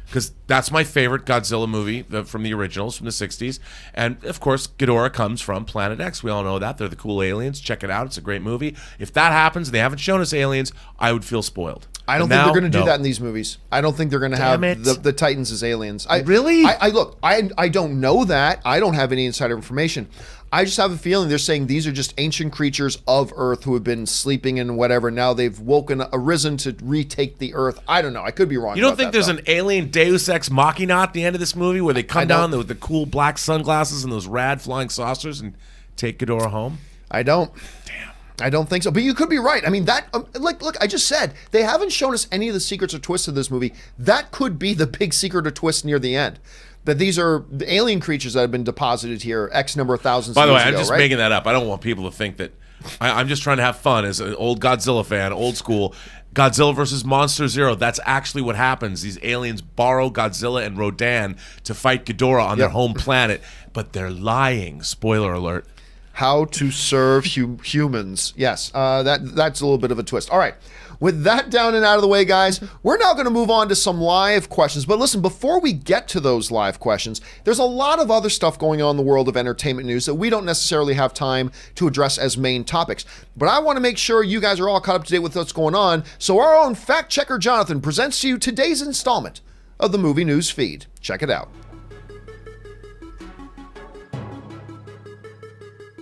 Because that's my favorite Godzilla movie from the originals from the 60s. And, of course, Ghidorah comes from Planet X. We all know that. They're the cool aliens. Check it out. It's a great movie. If that happens and they haven't shown us aliens, I would feel spoiled. I don't think they're going to do that in these movies. I don't think they're going to have the Titans as aliens. Really? I don't know that. I don't have any insider information. I just have a feeling they're saying these are just ancient creatures of Earth who have been sleeping and whatever. Now they've arisen to retake the Earth. I don't know. I could be wrong. You don't think there's an alien Deus Ex Machina at the end of this movie where they come down with the cool black sunglasses and those rad flying saucers and take Ghidorah home? I don't. Damn. I don't think so. But you could be right. I mean, look, I just said they haven't shown us any of the secrets or twists of this movie. That could be the big secret or twist near the end. That these are the alien creatures that have been deposited here X number of thousands of years ago. By the way, I'm just making that up. I don't want people to think that I'm just trying to have fun as an old Godzilla fan, old school. Godzilla versus Monster Zero. That's actually what happens. These aliens borrow Godzilla and Rodan to fight Ghidorah on their home planet, but they're lying. Spoiler alert. How to serve humans. Yes, that's a little bit of a twist. All right. With that down and out of the way, guys, we're now going to move on to some live questions. But listen, before we get to those live questions, there's a lot of other stuff going on in the world of entertainment news that we don't necessarily have time to address as main topics. But I want to make sure you guys are all caught up to date with what's going on. So our own fact checker Jonathan presents to you today's installment of the Movie News Feed. Check it out.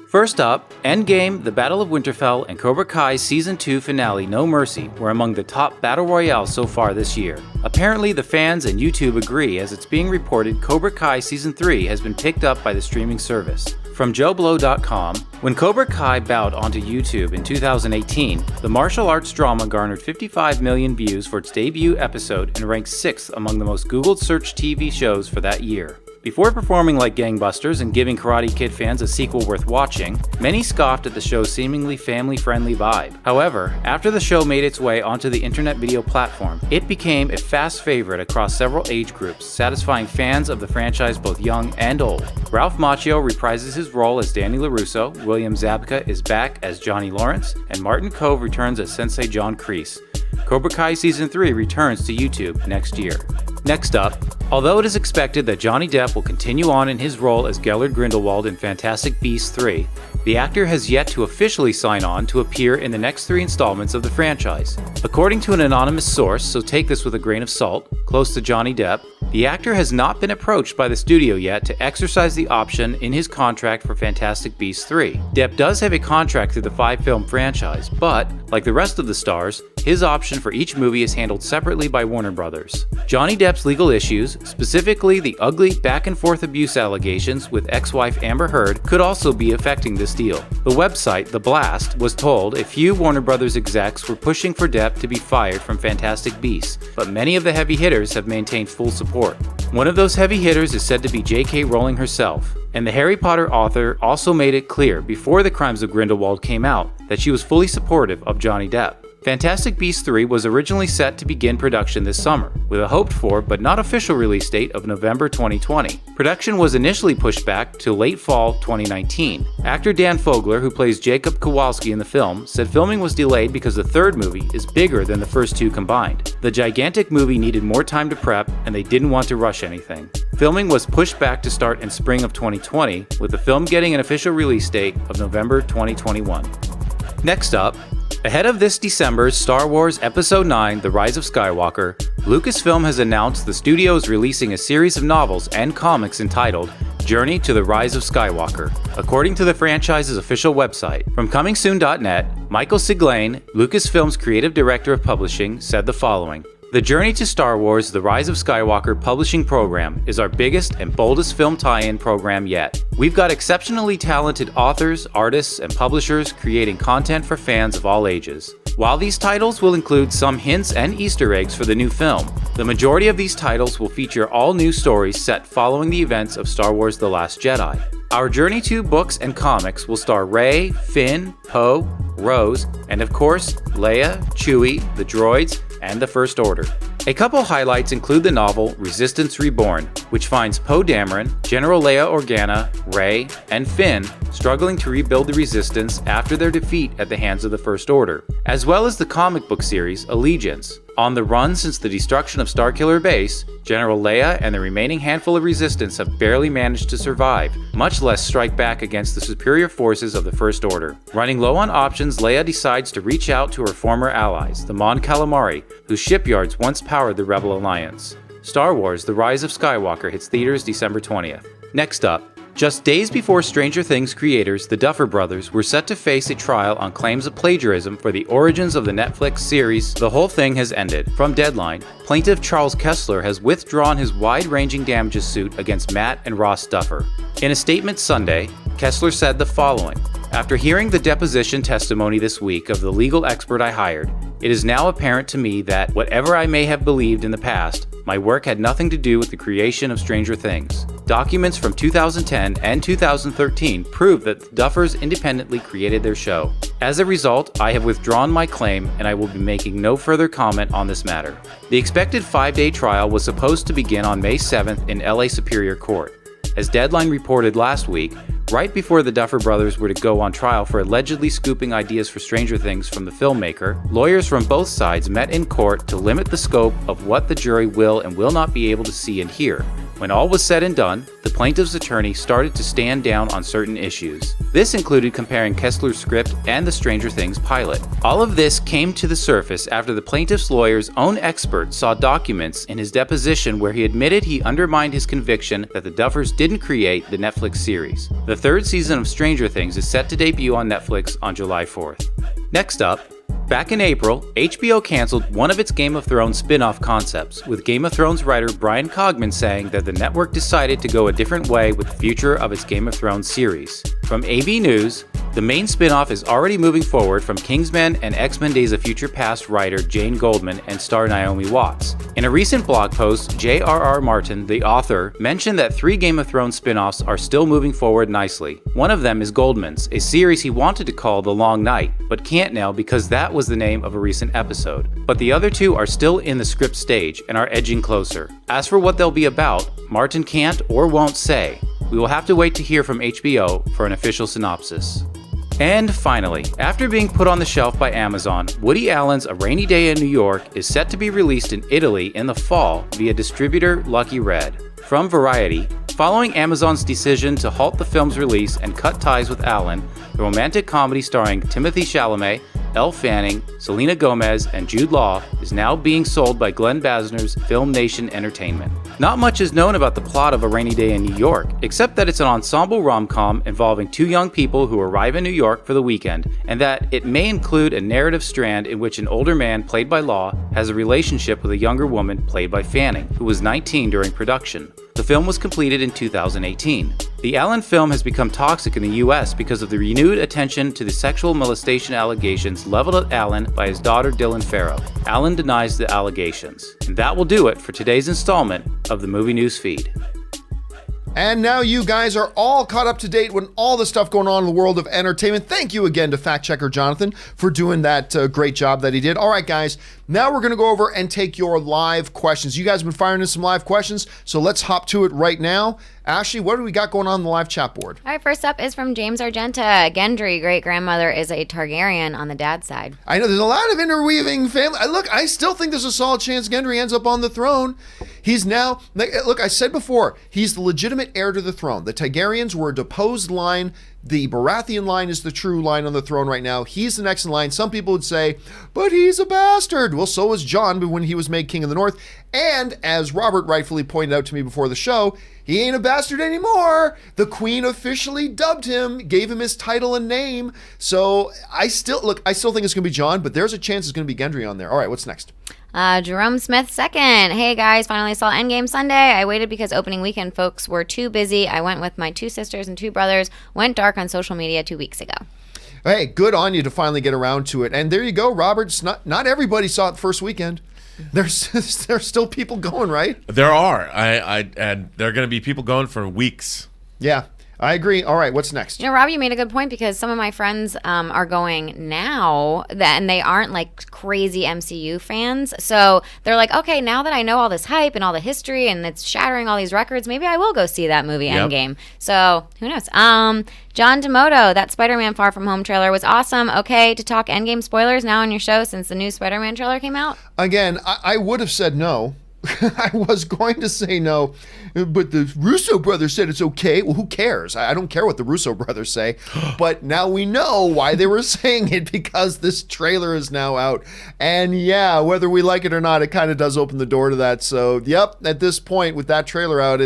First up, Endgame, The Battle of Winterfell, and Cobra Kai Season 2 finale No Mercy were among the top battle royales so far this year. Apparently, the fans and YouTube agree, as it's being reported Cobra Kai Season 3 has been picked up by the streaming service. From JoeBlow.com, when Cobra Kai bowed onto YouTube in 2018, the martial arts drama garnered 55 million views for its debut episode and ranked 6th among the most Googled search TV shows for that year. Before performing like gangbusters and giving Karate Kid fans a sequel worth watching, many scoffed at the show's seemingly family-friendly vibe. However, after the show made its way onto the internet video platform, it became a fast favorite across several age groups, satisfying fans of the franchise both young and old. Ralph Macchio reprises his role as Danny LaRusso, William Zabka is back as Johnny Lawrence, and Martin Kove returns as Sensei John Kreese. Cobra Kai Season 3 returns to YouTube next year. Next up, although it is expected that Johnny Depp will continue on in his role as Gellert Grindelwald in Fantastic Beasts 3, the actor has yet to officially sign on to appear in the next 3 installments of the franchise. According to an anonymous source, so take this with a grain of salt, close to Johnny Depp, the actor has not been approached by the studio yet to exercise the option in his contract for Fantastic Beasts 3. Depp does have a contract through the 5-film franchise, but, like the rest of the stars, his option for each movie is handled separately by Warner Brothers. Johnny Depp's legal issues, specifically the ugly back-and-forth abuse allegations with ex-wife Amber Heard, could also be affecting this deal. The website, The Blast, was told a few Warner Brothers execs were pushing for Depp to be fired from Fantastic Beasts, but many of the heavy hitters have maintained full support. One of those heavy hitters is said to be J.K. Rowling herself, and the Harry Potter author also made it clear before The Crimes of Grindelwald came out that she was fully supportive of Johnny Depp. Fantastic Beasts 3 was originally set to begin production this summer, with a hoped-for but not official release date of November 2020. Production was initially pushed back to late fall 2019. Actor Dan Fogler, who plays Jacob Kowalski in the film, said filming was delayed because the third movie is bigger than the first two combined. The gigantic movie needed more time to prep, and they didn't want to rush anything. Filming was pushed back to start in spring of 2020, with the film getting an official release date of November 2021. Next up, ahead of this December's Star Wars Episode 9, The Rise of Skywalker, Lucasfilm has announced the studio is releasing a series of novels and comics entitled Journey to the Rise of Skywalker, according to the franchise's official website. From ComingSoon.net, Michael Siglain, Lucasfilm's creative director of publishing, said the following: "The Journey to Star Wars The Rise of Skywalker publishing program is our biggest and boldest film tie-in program yet. We've got exceptionally talented authors, artists, and publishers creating content for fans of all ages. While these titles will include some hints and Easter eggs for the new film, the majority of these titles will feature all new stories set following the events of Star Wars The Last Jedi. Our Journey to books and comics will star Rey, Finn, Poe, Rose, and of course, Leia, Chewie, the droids, and the First Order." A couple highlights include the novel Resistance Reborn, which finds Poe Dameron, General Leia Organa, Rey, and Finn struggling to rebuild the Resistance after their defeat at the hands of the First Order, as well as the comic book series Allegiance. On the run since the destruction of Starkiller Base, General Leia and the remaining handful of Resistance have barely managed to survive, much less strike back against the superior forces of the First Order. Running low on options, Leia decides to reach out to her former allies, the Mon Calamari, whose shipyards once powered the Rebel Alliance. Star Wars The Rise of Skywalker hits theaters December 20th. Next up, just days before Stranger Things creators, the Duffer Brothers, were set to face a trial on claims of plagiarism for the origins of the Netflix series The Whole Thing Has Ended. From Deadline, plaintiff Charles Kessler has withdrawn his wide-ranging damages suit against Matt and Ross Duffer. In a statement Sunday, Kessler said the following: "After hearing the deposition testimony this week of the legal expert I hired, it is now apparent to me that, whatever I may have believed in the past, my work had nothing to do with the creation of Stranger Things. Documents from 2010 and 2013 prove that the Duffers independently created their show. As a result, I have withdrawn my claim and I will be making no further comment on this matter." The expected 5-day trial was supposed to begin on May 7th in LA Superior Court. As Deadline reported last week, right before the Duffer Brothers were to go on trial for allegedly scooping ideas for Stranger Things from the filmmaker, lawyers from both sides met in court to limit the scope of what the jury will and will not be able to see and hear. When all was said and done, the plaintiff's attorney started to stand down on certain issues. This included comparing Kessler's script and the Stranger Things pilot. All of this came to the surface after the plaintiff's lawyer's own expert saw documents in his deposition where he admitted he undermined his conviction that the Duffers didn't create the Netflix series. The third season of Stranger Things is set to debut on Netflix on July 4th. Next up, back in April, HBO canceled one of its Game of Thrones spin-off concepts, with Game of Thrones writer Brian Cogman saying that the network decided to go a different way with the future of its Game of Thrones series. From AV News, the main spin-off is already moving forward from Kingsman and X-Men Days of Future Past writer Jane Goldman and star Naomi Watts. In a recent blog post, J.R.R. Martin, the author, mentioned that 3 Game of Thrones spin-offs are still moving forward nicely. One of them is Goldman's, a series he wanted to call The Long Night, but can't now because that was the name of a recent episode. But the other 2 are still in the script stage and are edging closer. As for what they'll be about, Martin can't or won't say. We will have to wait to hear from HBO for an official synopsis. And finally, after being put on the shelf by Amazon, Woody Allen's A Rainy Day in New York is set to be released in Italy in the fall via distributor Lucky Red. From Variety, following Amazon's decision to halt the film's release and cut ties with Allen, the romantic comedy starring Timothée Chalamet, Elle Fanning, Selena Gomez, and Jude Law is now being sold by Glenn Basner's Film Nation Entertainment. Not much is known about the plot of A Rainy Day in New York, except that it's an ensemble rom-com involving 2 young people who arrive in New York for the weekend, and that it may include a narrative strand in which an older man, played by Law, has a relationship with a younger woman, played by Fanning, who was 19 during production. The film was completed in 2018. The Allen film has become toxic in the US because of the renewed attention to the sexual molestation allegations leveled at Allen by his daughter Dylan Farrow. Allen denies the allegations. And that will do it for today's installment of the Movie News Feed. And now you guys are all caught up to date with all the stuff going on in the world of entertainment. Thank you again to fact checker Jonathan for doing that great job that he did. All right, guys, now we're going to go over and take your live questions. You guys have been firing in some live questions, so let's hop to it right now. Ashley, what do we got going on the live chat board? All right, first up is from James Argenta. Gendry, great-grandmother, is a Targaryen on the dad's side. I know there's a lot of interweaving family. Look, I still think there's a solid chance Gendry ends up on the throne. He's now, look, I said before, he's the legitimate heir to the throne. The Targaryens were a deposed line. The Baratheon line is the true line on the throne right now. He's the next in line. Some people would say, but he's a bastard. Well, so was Jon when he was made king of the North. And as Robert rightfully pointed out to me before the show, he ain't a bastard anymore. The queen officially dubbed him, gave him his title and name. So I still think it's going to be Jon, but there's a chance it's going to be Gendry on there. All right, what's next? Jerome Smith second. Hey guys, finally saw Endgame Sunday. I waited because opening weekend folks were too busy. I went with my 2 sisters and 2 brothers. Went dark on social media 2 weeks ago. Hey, good on you to finally get around to it. And there you go, Robert. It's not everybody saw it the first weekend. There's still people going, right? There are. And there are going to be people going for weeks. Yeah. I agree. All right, what's next? You know, Rob, you made a good point because some of my friends are going now, and they aren't like crazy MCU fans. So they're like, okay, now that I know all this hype and all the history and it's shattering all these records, maybe I will go see that movie, Endgame. So who knows? John Demoto, that Spider-Man Far From Home trailer was awesome. Okay, to talk Endgame spoilers now on your show since the new Spider-Man trailer came out? Again, I would have said no. I was going to say no, but the Russo brothers said it's okay. Well, who cares? I don't care what the Russo brothers say. But now we know why they were saying it, because this trailer is now out. And yeah, whether we like it or not, it kind of does open the door to that. So, yep, at this point with that trailer out,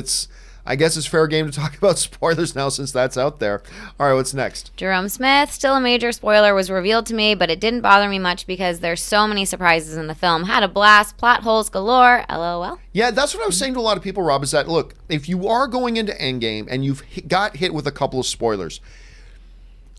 I guess it's fair game to talk about spoilers now since that's out there. All right, what's next? Jerome Smith, still a major spoiler was revealed to me, but it didn't bother me much because there's so many surprises in the film. Had a blast, plot holes galore, LOL. Yeah, that's what I was saying to a lot of people, Rob, is that, look, if you are going into Endgame and you've got hit with a couple of spoilers,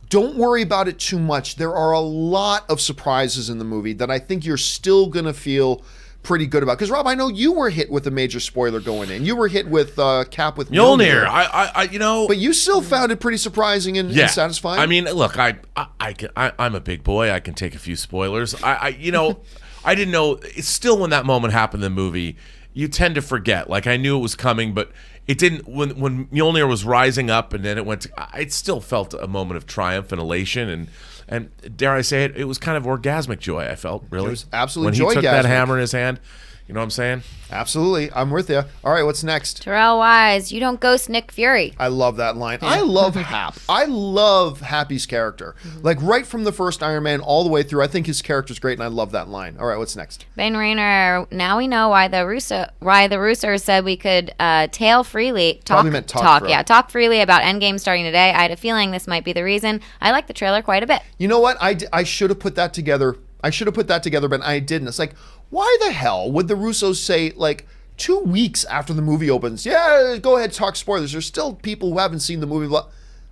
don't worry about it too much. There are a lot of surprises in the movie that I think you're still going to feel pretty good about. Because, Rob, I know you were hit with a major spoiler going in. You were hit with Cap with Mjolnir. But you still found it pretty surprising and satisfying. I mean, look, I'm a big boy. I can take a few spoilers. I didn't know. It's still when that moment happened in the movie, you tend to forget. Like, I knew it was coming, but it didn't. When Mjolnir was rising up and then it went to, it still felt a moment of triumph and elation and dare I say it, it was kind of orgasmic joy. I felt really. It was absolutely when joy-gasmic. he took that hammer in his hand. You know what I'm saying? Absolutely. I'm with you. All right, what's next? Terrell Wise, you don't ghost Nick Fury. I love that line. I love Hap. I love Happy's character. Like right from the first Iron Man all the way through. I think his character's great and I love that line. All right, what's next? Ben Rayner, now we know why the Russers said we could talk freely about Endgame starting today. I had a feeling this might be the reason. I like the trailer quite a bit. You know what? I should have put that together. But I didn't. It's like, why the hell would the Russos say, like, 2 weeks after the movie opens, yeah, go ahead, talk spoilers. There's still people who haven't seen the movie.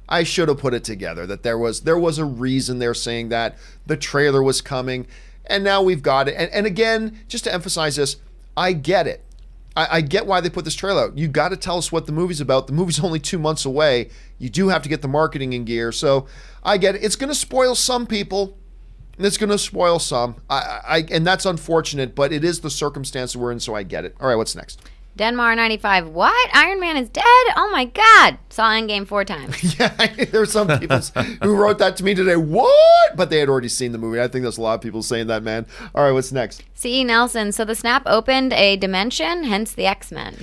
I should have put it together that there was a reason they're saying that. The trailer was coming, and now we've got it. And again, just to emphasize this, I get it. I get why they put this trailer out. You got to tell us what the movie's about. The movie's only 2 months away. You do have to get the marketing in gear. So I get it. It's going to spoil some people. It's going to spoil some. And that's unfortunate, but it is the circumstance we're in, so I get it. All right, what's next? Denmar 95. What? Iron Man is dead? Oh my God. Saw Endgame 4 times. Yeah, there's some people who wrote that to me today. What? But they had already seen the movie. I think there's a lot of people saying that, man. All right, what's next? C.E. Nelson. So the snap opened a dimension, hence the X-Men.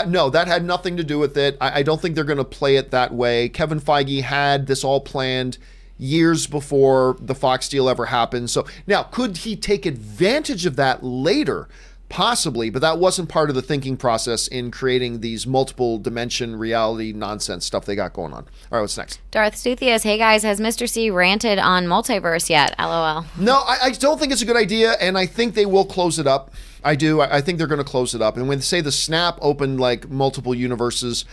No, that had nothing to do with it. I don't think they're going to play it that way. Kevin Feige had this all planned years before the Fox deal ever happened. So now, could he take advantage of that later? Possibly, but that wasn't part of the thinking process in creating these multiple dimension reality nonsense stuff they got going on. All right, what's next? Darth Stuthius, hey guys, has Mr. C ranted on multiverse yet? LOL. No, I don't think it's a good idea, and I think they will close it up. I do. I think they're going to close it up. And when they say the snap opened like multiple universes,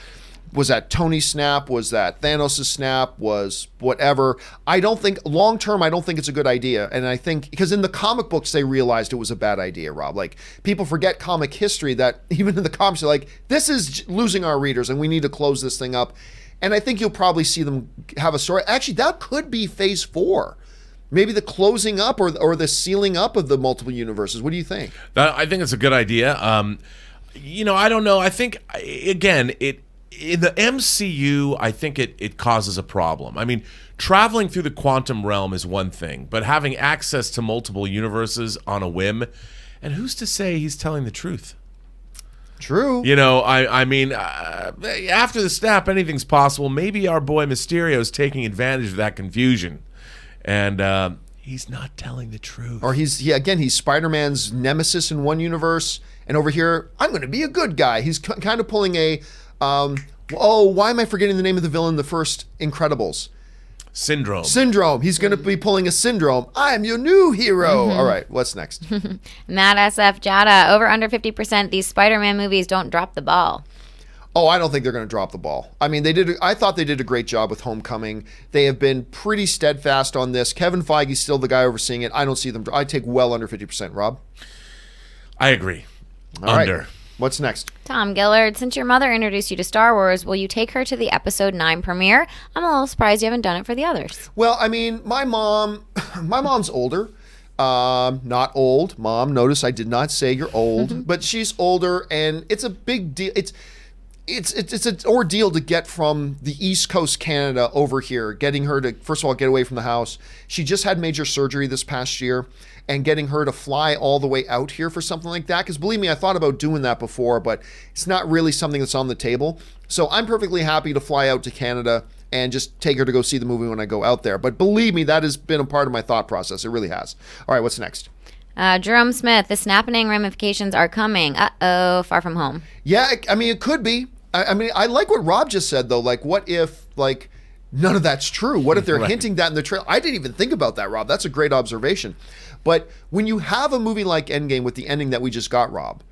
Was that Tony's snap? Was that Thanos' snap? Was whatever? I don't think, long term, I don't think it's a good idea. And I think, because in the comic books, they realized it was a bad idea, Rob. Like, people forget comic history that even in the comics, they're like, this is losing our readers and we need to close this thing up. And I think you'll probably see them have a story. Actually, that could be phase 4. Maybe the closing up or the sealing up of the multiple universes. What do you think? I think it's a good idea. I don't know. I think, again, in the MCU, I think it causes a problem. I mean, traveling through the quantum realm is one thing, but having access to multiple universes on a whim, and who's to say he's telling the truth? True. I mean, after the snap, anything's possible. Maybe our boy Mysterio is taking advantage of that confusion, and he's not telling the truth. Or he's Spider-Man's nemesis in one universe, and over here, I'm going to be a good guy. He's kind of pulling a... why am I forgetting the name of the villain in the first Incredibles? Syndrome. He's going to be pulling a Syndrome. I'm your new hero. All right, what's next? Matt SF Jada, over under 50%, these Spider-Man movies don't drop the ball. Oh, I don't think they're going to drop the ball. I mean, I thought they did a great job with Homecoming. They have been pretty steadfast on this. Kevin Feige's still the guy overseeing it. I don't see them. I take well under 50%. Rob? I agree. All under. Right. What's next? Tom Gillard, since your mother introduced you to Star Wars, will you take her to the Episode 9 premiere? I'm a little surprised you haven't done it for the others. Well, I mean, my mom's older. Not old. Mom, notice I did not say you're old, but she's older, and it's a big deal. It's an ordeal to get from the East Coast Canada over here, getting her to, first of all, get away from the house. She just had major surgery this past year, and getting her to fly all the way out here for something like that. Because believe me, I thought about doing that before, but it's not really something that's on the table. So I'm perfectly happy to fly out to Canada and just take her to go see the movie when I go out there. But believe me, that has been a part of my thought process. It really has. All right, what's next? Jerome Smith, the snapping ramifications are coming. Uh-oh, Far From Home. Yeah, I mean, it could be. I mean, I like what Rob just said, though. Like, what if, like, none of that's true? What if they're hinting that in the trailer? I didn't even think about that, Rob. That's a great observation. But when you have a movie like Endgame with the ending that we just got, Rob,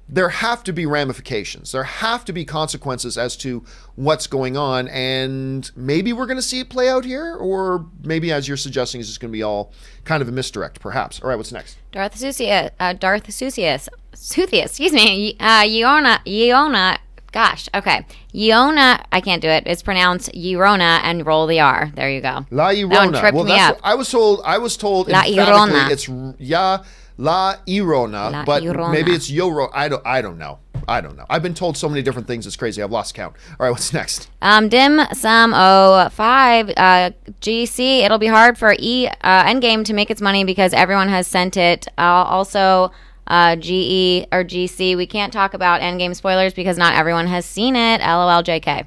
there have to be ramifications. There have to be consequences as to what's going on. And maybe we're going to see it play out here, or maybe, as you're suggesting, it's just going to be all kind of a misdirect, perhaps. All right, what's next? Darth Susius, excuse me, Yeona, gosh, okay. Yeona, I can't do it. It's pronounced Yerona and roll the R. There you go. La Llorona. That one tripped me that's up. what I was told La emphatically Llorona. it's La Llorona, but Llorona. maybe it's Yoro. I don't know. I've been told so many different things. It's crazy. I've lost count. All right, what's next? Dim Sum 05 GC. It'll be hard for Endgame to make its money because everyone has sent it. Also, GE or GC. We can't talk about Endgame spoilers because not everyone has seen it. LOL JK.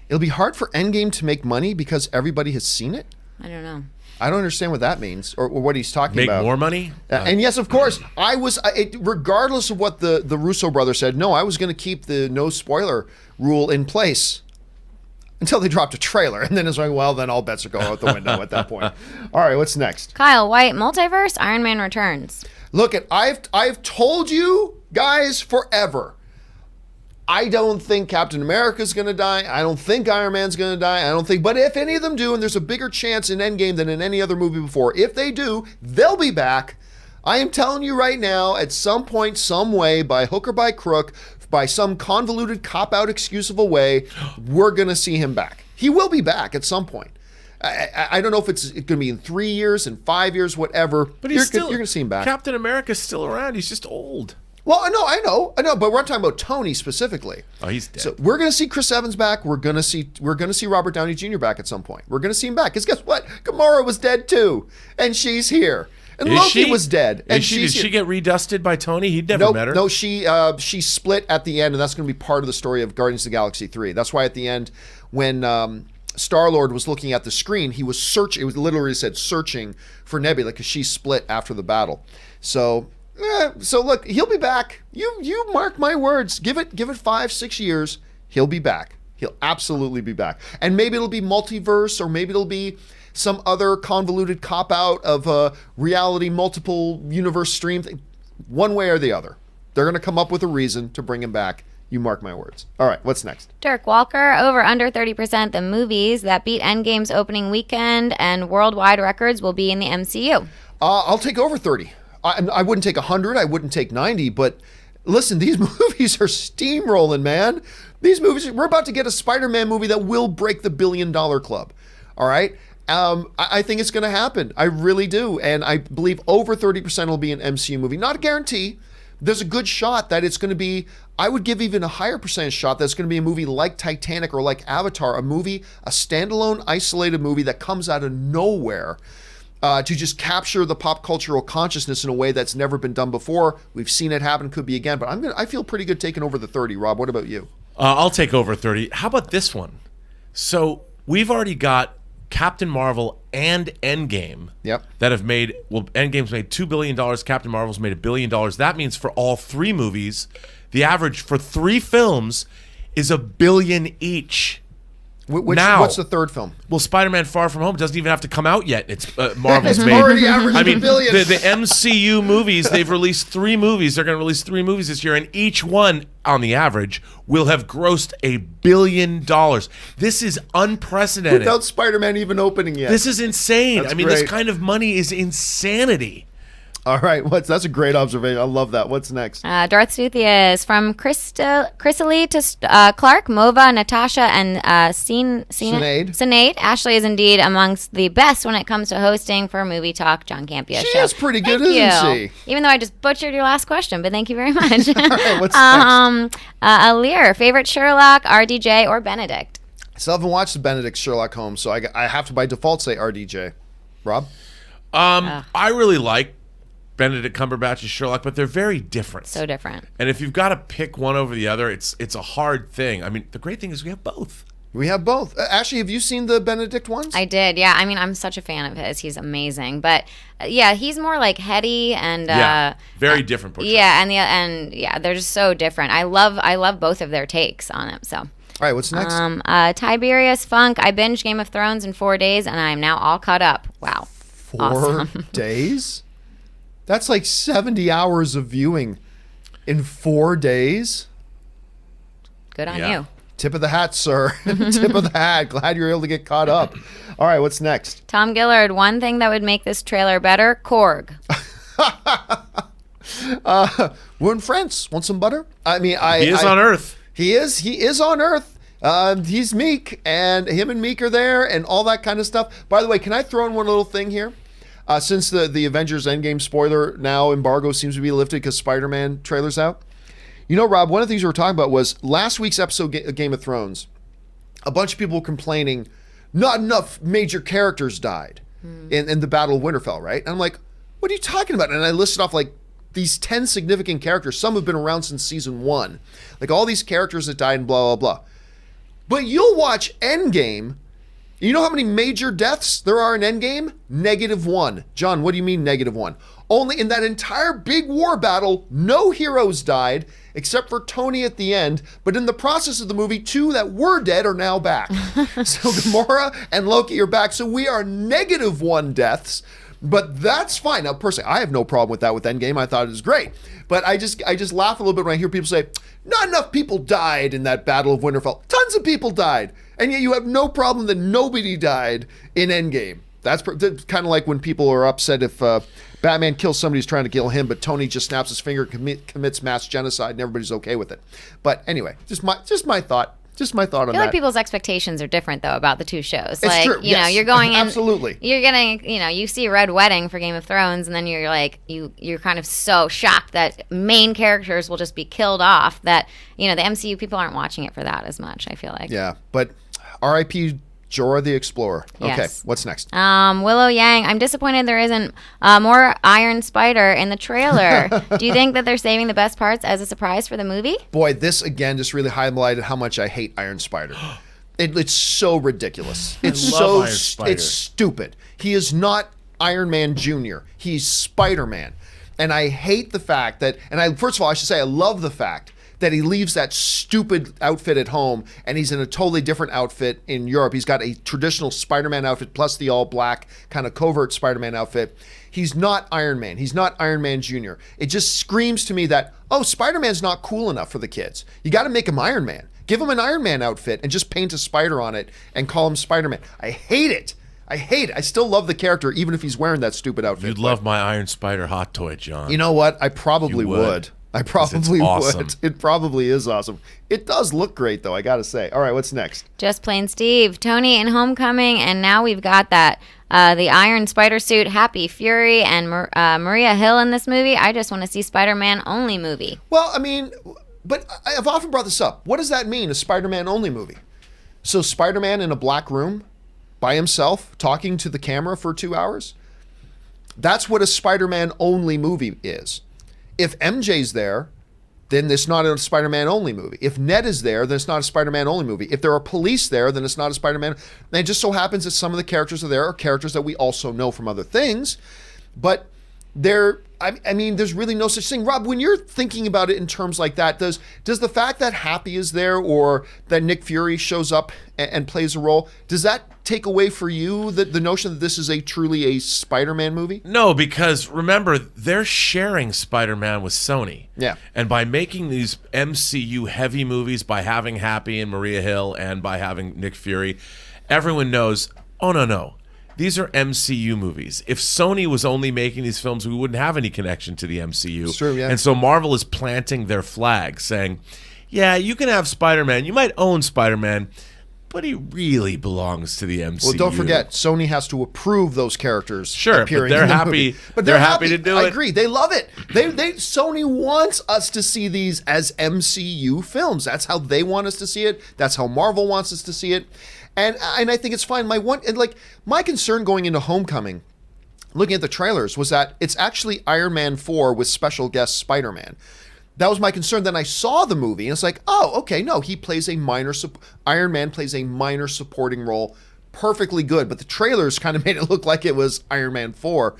It'll be hard for Endgame to make money because everybody has seen it? I don't know. I don't understand what that means or what he's talking about. Make more money? And yes, of course, regardless of what the Russo brothers said, no, I was going to keep the no spoiler rule in place until they dropped a trailer. And then it's like, well, then all bets are going out the window at that point. All right, what's next? Kyle White, Multiverse, Iron Man Returns. Look, I've told you guys forever. I don't think Captain America's going to die. I don't think Iron Man's going to die. But if any of them do, and there's a bigger chance in Endgame than in any other movie before, if they do, they'll be back. I am telling you right now, at some point, some way, by hook or by crook, by some convoluted cop-out excuse of a way, we're going to see him back. He will be back at some point. I don't know if it's going to be in 3 years, in 5 years, whatever. But you're going to see him back. Captain America's still around. He's just old. Well, I know, but we're not talking about Tony specifically. Oh, he's dead. So we're going to see Chris Evans back. We're going to see Robert Downey Jr. back at some point. We're going to see him back. Because guess what? Gamora was dead too, and she's here. And Loki was dead, and did she get redusted by Tony? He'd never met her. No, she split at the end, and that's going to be part of the story of Guardians of the Galaxy 3. That's why at the end, when Star-Lord was looking at the screen, he was searching. It was literally said searching for Nebula because she split after the battle. So look, he'll be back. You mark my words. Give it 5-6 years. He'll be back. He'll absolutely be back. And maybe it'll be multiverse, or maybe it'll be some other convoluted cop-out of a reality multiple universe stream thing. One way or the other. They're going to come up with a reason to bring him back. You mark my words. All right, what's next? Dirk Walker, over under 30% the movies that beat Endgame's opening weekend and worldwide records will be in the MCU. I'll take over 30. I wouldn't take 100. I wouldn't take 90. But listen, these movies are steamrolling, man. These movies, we're about to get a Spider-Man movie that will break the $1 billion club. All right? I think it's going to happen. I really do. And I believe over 30% will be an MCU movie. Not a guarantee. There's a good shot that it's going to be, I would give even a higher percentage shot that it's going to be a movie like Titanic or like Avatar, a standalone, isolated movie that comes out of nowhere to just capture the pop cultural consciousness in a way that's never been done before. We've seen it happen, could be again, but I feel pretty good taking over the 30. Rob, what about you? I'll take over 30. How about this one? So we've already got Captain Marvel and Endgame that have made, Endgame's made $2 billion, Captain Marvel's made $1 billion. That means for all three movies, the average for 3 films is $1 billion each. What's the third film? Well, Spider-Man Far From Home doesn't even have to come out yet. It's Marvel's it's made. Already averaging $1 billion. The MCU movies, they've released 3 movies. They're going to release 3 movies this year, and each one, on the average, will have grossed $1 billion. This is unprecedented. Without Spider-Man even opening yet. This is insane. That's great. This kind of money is insanity. All right, that's a great observation. I love that. What's next? Darth Southius, from Chrysalie to Clark, Mova, Natasha, and Sinead. Ashley is indeed amongst the best when it comes to hosting for Movie Talk, John Campea Show. She is pretty good, isn't she? Even though I just butchered your last question, but thank you very much. All right, what's next? Alir, favorite Sherlock, RDJ, or Benedict? I still haven't watched the Benedict Sherlock Holmes, so I have to by default say RDJ. Rob? I really like Benedict Cumberbatch and Sherlock, but they're very different. So different. And if you've got to pick one over the other, it's a hard thing. I mean, the great thing is we have both. We have both. Ashley, have you seen the Benedict ones? I did, yeah. I mean, I'm such a fan of his. He's amazing. But yeah, he's more like heady and very different portrayal. Yeah, and they're just so different. I love both of their takes on it. So. All right, what's next? Tiberius Funk. I binged Game of Thrones in 4 days, and I am now all caught up. Wow. 4 days? That's like 70 hours of viewing in 4 days. Good on you. Tip of the hat, sir. Tip of the hat. Glad you were able to get caught up. All right, what's next? Tom Gillard, one thing that would make this trailer better, Korg. We're in France. Want some butter? I mean, he is on Earth. He is on Earth. He's Meek, and him and Meek are there, and all that kind of stuff. By the way, can I throw in one little thing here? Since the Avengers Endgame spoiler now embargo seems to be lifted because Spider-Man trailer's out. You know, Rob, one of the things we were talking about was last week's episode of Game of Thrones. A bunch of people were complaining not enough major characters died in the Battle of Winterfell, right? And I'm like, what are you talking about? And I listed off like these 10 significant characters. Some have been around since season 1. Like all these characters that died and blah, blah, blah. But you'll watch Endgame. You know how many major deaths there are in Endgame? -1. John, what do you mean -1? Only in that entire big war battle, no heroes died, except for Tony at the end. But in the process of the movie, 2 that were dead are now back. So Gamora and Loki are back. So we are -1 deaths. But that's fine. Now, personally, I have no problem with that with Endgame. I thought it was great. But I just laugh a little bit when I hear people say, not enough people died in that Battle of Winterfell. Tons of people died. And yet you have no problem that nobody died in Endgame. That's kind of like when people are upset if Batman kills somebody who's trying to kill him, but Tony just snaps his finger, commits mass genocide, and everybody's okay with it. But anyway, just my thought. Just my thought on that. I feel like people's expectations are different, though, about the 2 shows. It's like, true. You know, you're going in. Absolutely. You're getting, you see Red Wedding for Game of Thrones, and then you're like, you're kind of so shocked that main characters will just be killed off that, the MCU people aren't watching it for that as much, I feel like. Yeah, but R.I.P. Jorah the Explorer. Yes. Okay, what's next? Willow Yang. I'm disappointed there isn't more Iron Spider in the trailer. Do you think that they're saving the best parts as a surprise for the movie? Boy, this again just really highlighted how much I hate Iron Spider. It's so ridiculous. It's it's stupid. He is not Iron Man Jr. He's Spider-Man. And I hate the fact that, first of all, I should say I love the fact that he leaves that stupid outfit at home and he's in a totally different outfit in Europe. He's got a traditional Spider-Man outfit plus the all black kind of covert Spider-Man outfit. He's not Iron Man. He's not Iron Man Jr. It just screams to me that, oh, Spider-Man's not cool enough for the kids. You got to make him Iron Man. Give him an Iron Man outfit and just paint a spider on it and call him Spider-Man. I hate it. I still love the character, even if he's wearing that stupid outfit. You'd love my Iron Spider hot toy, John. You know what? I probably would. I probably awesome. would. It probably is awesome. It does look great, though, I got to say. All right, what's next? Just Plain Steve, Tony in Homecoming, and now we've got that the Iron Spider suit, Happy Fury, and Maria Hill in this movie. I just want to see Spider-Man only movie. Well, I mean, but I've often brought this up. What does that mean, a Spider-Man only movie? So Spider-Man in a black room by himself talking to the camera for 2 hours? That's what a Spider-Man only movie is. If MJ's there, then it's not a Spider-Man only movie. If Ned is there, then it's not a Spider-Man only movie. If there are police there, then it's not a Spider-Man. And it just so happens that some of the characters are characters that we also know from other things. But I mean, there's really no such thing. Rob, when you're thinking about it in terms like that, does the fact that Happy is there or that Nick Fury shows up and plays a role, does that take away for you the notion that this is truly a Spider-Man movie? No, because remember, they're sharing Spider-Man with Sony. Yeah. And by making these MCU heavy movies, by having Happy and Maria Hill and by having Nick Fury, everyone knows, oh, no. These are MCU movies. If Sony was only making these films, we wouldn't have any connection to the MCU. It's true, yeah. And so Marvel is planting their flag, saying, yeah, you can have Spider-Man. You might own Spider-Man, but he really belongs to the MCU. Well, don't forget, Sony has to approve those characters but appearing they're in the happy. movie. But they're happy to do it. I agree. They love it. Sony wants us to see these as MCU films. That's how they want us to see it. That's how Marvel wants us to see it. And I think it's fine. My concern going into Homecoming, looking at the trailers, was that it's actually Iron Man 4 with special guest Spider-Man. That was my concern. Then I saw the movie, and it's like, oh, okay, no, Iron Man plays a minor supporting role, perfectly good. But the trailers kind of made it look like it was Iron Man 4.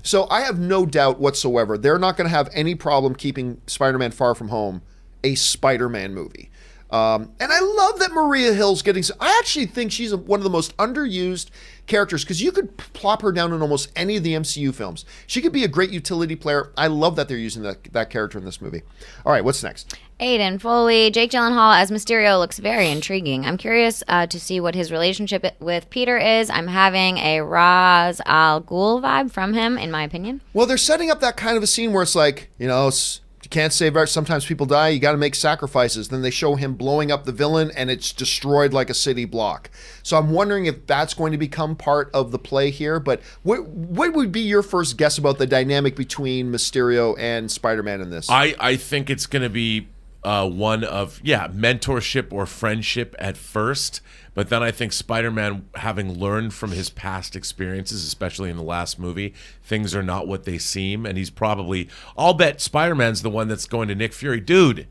So I have no doubt whatsoever they're not going to have any problem keeping Spider-Man Far From Home a Spider-Man movie. And I love that Maria Hill's getting. I actually think she's one of the most underused characters because you could plop her down in almost any of the MCU films. She could be a great utility player. I love that they're using that character in this movie. All right, what's next? Aidan, Foley, Jake Gyllenhaal as Mysterio looks very intriguing. I'm curious to see what his relationship with Peter is. I'm having a Ra's al Ghul vibe from him, in my opinion. Well, they're setting up that kind of a scene where it's like, you can't save art. Sometimes people die. You got to make sacrifices. Then they show him blowing up the villain, and it's destroyed like a city block. So I'm wondering if that's going to become part of the play here. But what would be your first guess about the dynamic between Mysterio and Spider-Man in this? I think it's going to be one of, mentorship or friendship at first. But then I think Spider-Man, having learned from his past experiences, especially in the last movie, things are not what they seem. And I'll bet Spider-Man's the one that's going to Nick Fury. Dude,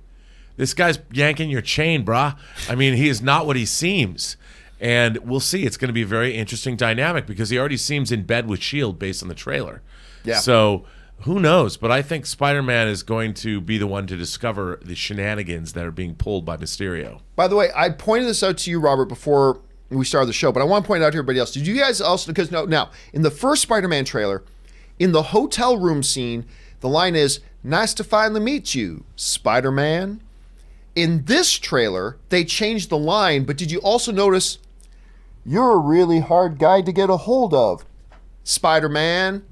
this guy's yanking your chain, brah. I mean, he is not what he seems. And we'll see. It's going to be a very interesting dynamic because he already seems in bed with S.H.I.E.L.D. based on the trailer. Yeah. So who knows? But I think Spider-Man is going to be the one to discover the shenanigans that are being pulled by Mysterio. By the way, I pointed this out to you, Robert, before we started the show, but I want to point it out to everybody else. Did you guys also, because now, in the first Spider-Man trailer, in the hotel room scene, the line is, "Nice to finally meet you, Spider-Man." In this trailer, they changed the line, but did you also notice, "You're a really hard guy to get a hold of, Spider-Man"?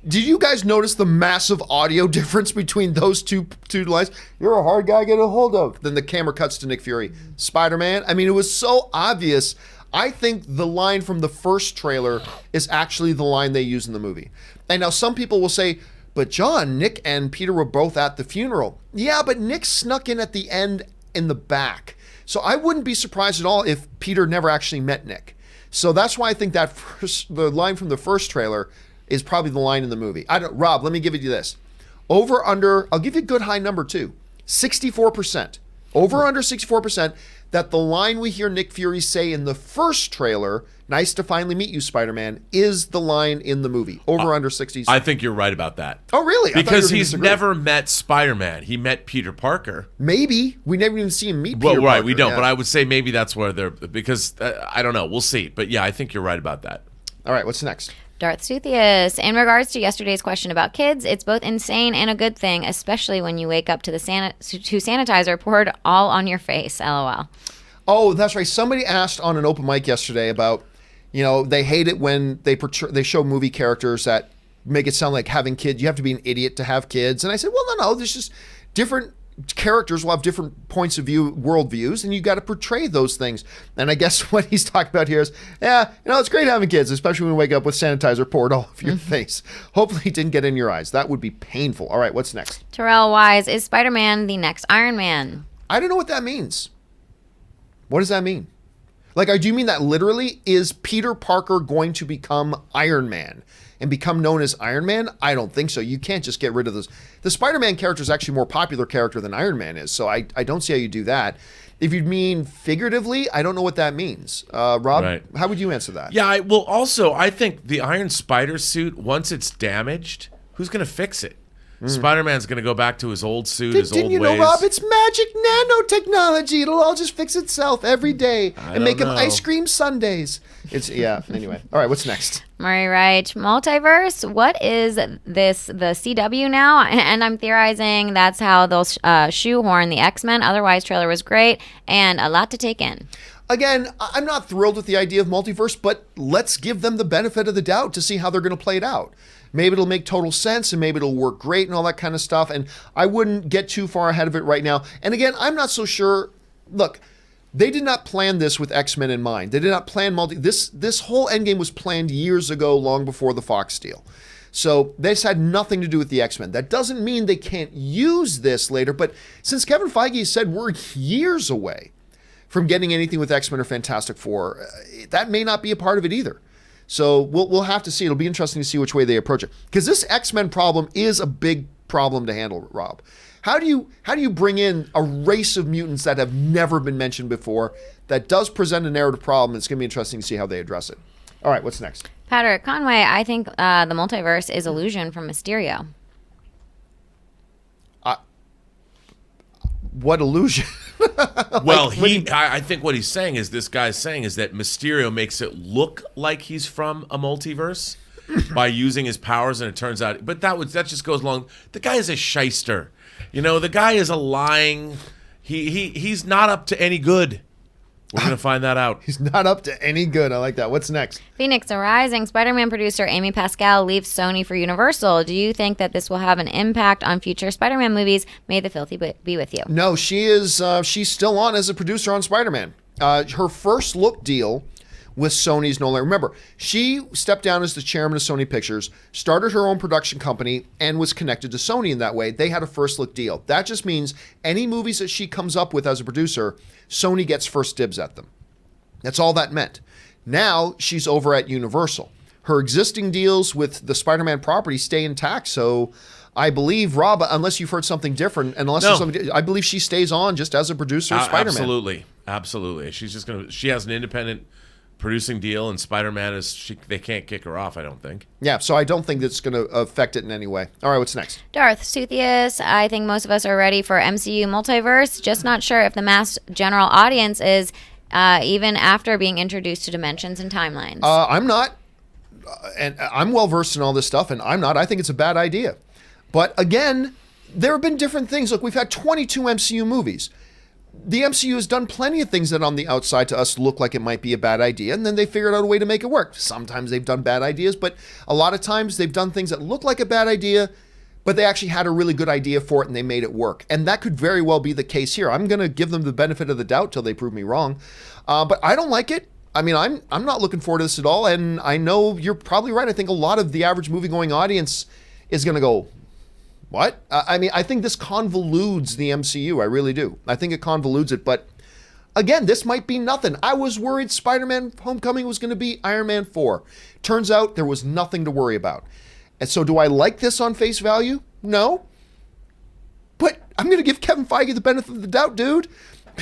Did you guys notice the massive audio difference between those two lines? "You're a hard guy to get a hold of." Then the camera cuts to Nick Fury. "Spider-Man." I mean, it was so obvious. I think the line from the first trailer is actually the line they use in the movie. And now some people will say, but John, Nick and Peter were both at the funeral. Yeah, but Nick snuck in at the end in the back. So I wouldn't be surprised at all if Peter never actually met Nick. So that's why I think the line from the first trailer is probably the line in the movie. Rob, let me give you this. Over under, I'll give you a good high number too. 64%. Over under 64%. that the line we hear Nick Fury say in the first trailer, "Nice to finally meet you, Spider-Man," is the line in the movie. Over under 60 seconds. I think you're right about that. Oh, really? Because he's never met Spider-Man. He met Peter Parker. Maybe. We never even see him meet Peter Parker. Right, we don't. Yeah. But I would say maybe that's where they're... Because, I don't know. We'll see. But yeah, I think you're right about that. All right, what's next? Darth Southius. In regards to yesterday's question about kids, it's both insane and a good thing, especially when you wake up to the sanitizer poured all on your face. LOL. Oh, that's right. Somebody asked on an open mic yesterday about, they hate it when they show movie characters that make it sound like having kids. You have to be an idiot to have kids. And I said, well, no. There's just different characters will have different points of view, worldviews, and you got to portray those things. And I guess what he's talking about here is, it's great having kids, especially when you wake up with sanitizer poured all over your face. Hopefully it didn't get in your eyes. That would be painful. All right, what's next? Terrell Wise, is Spider-Man the next Iron Man? I don't know what that means. What does that mean? Like, do you mean that literally? Is Peter Parker going to become Iron Man and become known as Iron Man? I don't think so. You can't just get rid of those. The Spider-Man character is actually a more popular character than Iron Man is, so I don't see how you do that. If you mean figuratively, I don't know what that means. Rob, right. How would you answer that? Yeah, I think the Iron Spider suit, once it's damaged, who's going to fix it? Spider-Man's going to go back to his old suit, his old ways. Didn't you know, Rob? It's magic nanotechnology. It'll all just fix itself every day and make him ice cream sundaes. Anyway. All right, what's next? Murray Wright, multiverse. What is this, the CW now? And I'm theorizing that's how they'll shoehorn the X-Men. Otherwise, trailer was great and a lot to take in. Again, I'm not thrilled with the idea of multiverse, but let's give them the benefit of the doubt to see how they're going to play it out. Maybe it'll make total sense and maybe it'll work great and all that kind of stuff. And I wouldn't get too far ahead of it right now. And again, I'm not so sure. Look, they did not plan this with X-Men in mind. They did not plan this whole Endgame was planned years ago, long before the Fox deal. So this had nothing to do with the X-Men. That doesn't mean they can't use this later. But since Kevin Feige said we're years away from getting anything with X-Men or Fantastic Four, that may not be a part of it either. So we'll have to see. It'll be interesting to see which way they approach it. Because this X-Men problem is a big problem to handle, Rob. How do you bring in a race of mutants that have never been mentioned before that does present a narrative problem? It's going to be interesting to see how they address it. All right, what's next? Patrick Conway, I think the multiverse is illusion from Mysterio. What illusion? Well, I think what he's saying is this guy's saying is that Mysterio makes it look like he's from a multiverse by using his powers, and it turns out, but that just goes along. The guy is a shyster, the guy is a lying. He's not up to any good. We're gonna find that out. He's not up to any good. I like that. What's next? Phoenix Arising. Spider-Man producer Amy Pascal leaves Sony for Universal. Do you think that this will have an impact on future Spider-Man movies? May the filthy be with you. No, she is. She's still on as a producer on Spider-Man. Her first look deal with Sony's no longer. Remember, she stepped down as the chairman of Sony Pictures, started her own production company, and was connected to Sony in that way. They had a first look deal. That just means any movies that she comes up with as a producer, Sony gets first dibs at them. That's all that meant. Now she's over at Universal. Her existing deals with the Spider-Man property stay intact, so I believe, Rob, unless you've heard something different, I believe she stays on just as a producer of Spider-Man. Absolutely. She has an independent producing deal, and Spider-Man they can't kick her off, I don't think. Yeah, so I don't think that's going to affect it in any way. All right, what's next? Darth Southius, I think most of us are ready for MCU multiverse, just not sure if the mass general audience is, even after being introduced to dimensions and timelines. I'm not, and I'm well-versed in all this stuff, and I'm not. I think it's a bad idea. But again, there have been different things. Look, we've had 22 MCU movies. The MCU has done plenty of things that on the outside to us look like it might be a bad idea, and then they figured out a way to make it work. Sometimes they've done bad ideas, but a lot of times they've done things that look like a bad idea, but they actually had a really good idea for it and they made it work. And that could very well be the case here. I'm going to give them the benefit of the doubt till they prove me wrong. But I don't like it. I mean, I'm not looking forward to this at all, and I know you're probably right. I think a lot of the average movie-going audience is going to go, what? I think this convolutes the MCU. I really do. I think it convolutes it. But again, this might be nothing. I was worried Spider-Man Homecoming was going to be Iron Man 4. Turns out there was nothing to worry about. And so do I like this on face value? No. But I'm going to give Kevin Feige the benefit of the doubt, dude.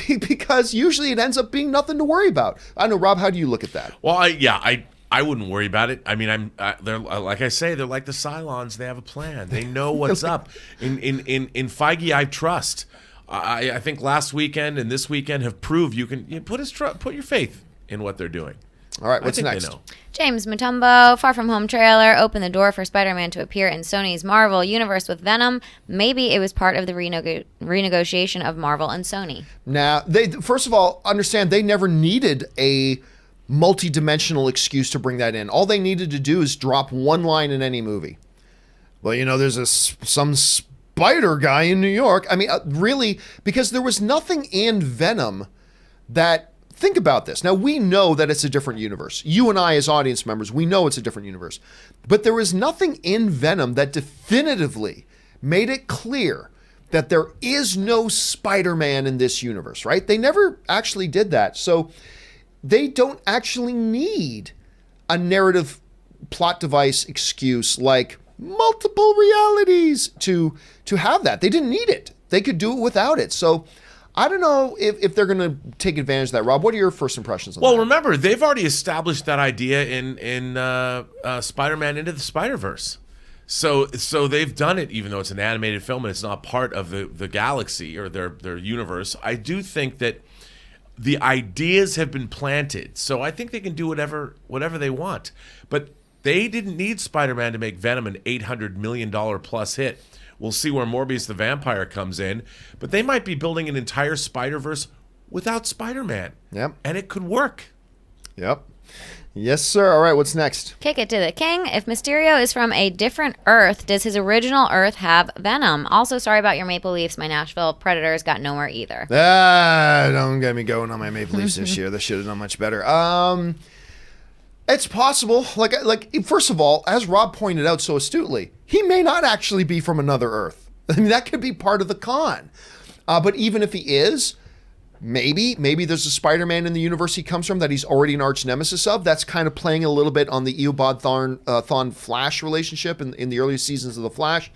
because usually it ends up being nothing to worry about. I don't know, Rob, how do you look at that? Well, I wouldn't worry about it. I mean, they're like I say, they're like the Cylons. They have a plan. They know what's up. In Feige, I trust. I think last weekend and this weekend have proved you can put your faith in what they're doing. All right, what's I think next? They know. James Mutombo, Far From Home trailer opened the door for Spider-Man to appear in Sony's Marvel universe with Venom. Maybe it was part of the renegotiation of Marvel and Sony. Now, first of all, understand they never needed a multi-dimensional excuse to bring that in. All they needed to do is drop one line in any movie. Well, there's some spider guy in New York. I mean, really, because there was nothing in Venom that... Think about this. Now, we know that it's a different universe. You and I, as audience members, we know it's a different universe. But there was nothing in Venom that definitively made it clear that there is no Spider-Man in this universe, right? They never actually did that. So they don't actually need a narrative plot device excuse like multiple realities to have that. They didn't need it. They could do it without it. So I don't know if they're going to take advantage of that. Rob, what are your first impressions on that? Well, remember, they've already established that idea in Spider-Man Into the Spider-Verse. So they've done it, even though it's an animated film and it's not part of the galaxy or their universe. I do think that the ideas have been planted. So I think they can do whatever they want. But they didn't need Spider-Man to make Venom an $800 million plus hit. We'll see where Morbius the Vampire comes in. But they might be building an entire Spider-Verse without Spider-Man. Yep. And it could work. Yep. Yes, sir. All right, what's next? Kick it to the king. If Mysterio is from a different Earth, does his original Earth have Venom? Also, sorry about your Maple Leafs. My Nashville Predators got nowhere either. Don't get me going on my Maple Leafs this year. They should have done much better. It's possible. Like first of all, as Rob pointed out so astutely, he may not actually be from another Earth. I mean, that could be part of the con. But even if he is, maybe there's a Spider-Man in the universe he comes from that he's already an arch nemesis of. That's kind of playing a little bit on the Eobard Thawne Flash relationship in the early seasons of the Flash.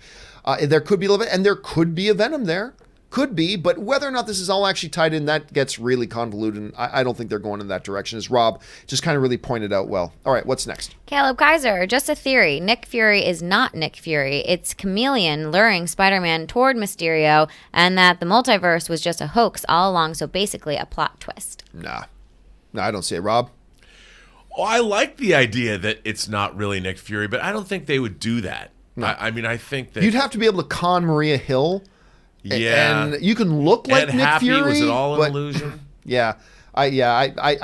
There could be a little bit, and there could be a Venom there. Could be, but whether or not this is all actually tied in, that gets really convoluted, and I don't think they're going in that direction, as Rob just kind of really pointed out well. All right, what's next? Caleb Kaiser, just a theory. Nick Fury is not Nick Fury. It's Chameleon luring Spider-Man toward Mysterio, and that the multiverse was just a hoax all along, so basically a plot twist. Nah, I don't see it. Rob? Well, I like the idea that it's not really Nick Fury, but I don't think they would do that. No. I mean, I think that... You'd have to be able to con Maria Hill. Yeah, and you can look like Ed Nick Happy, Fury. Was it all an illusion? Yeah, I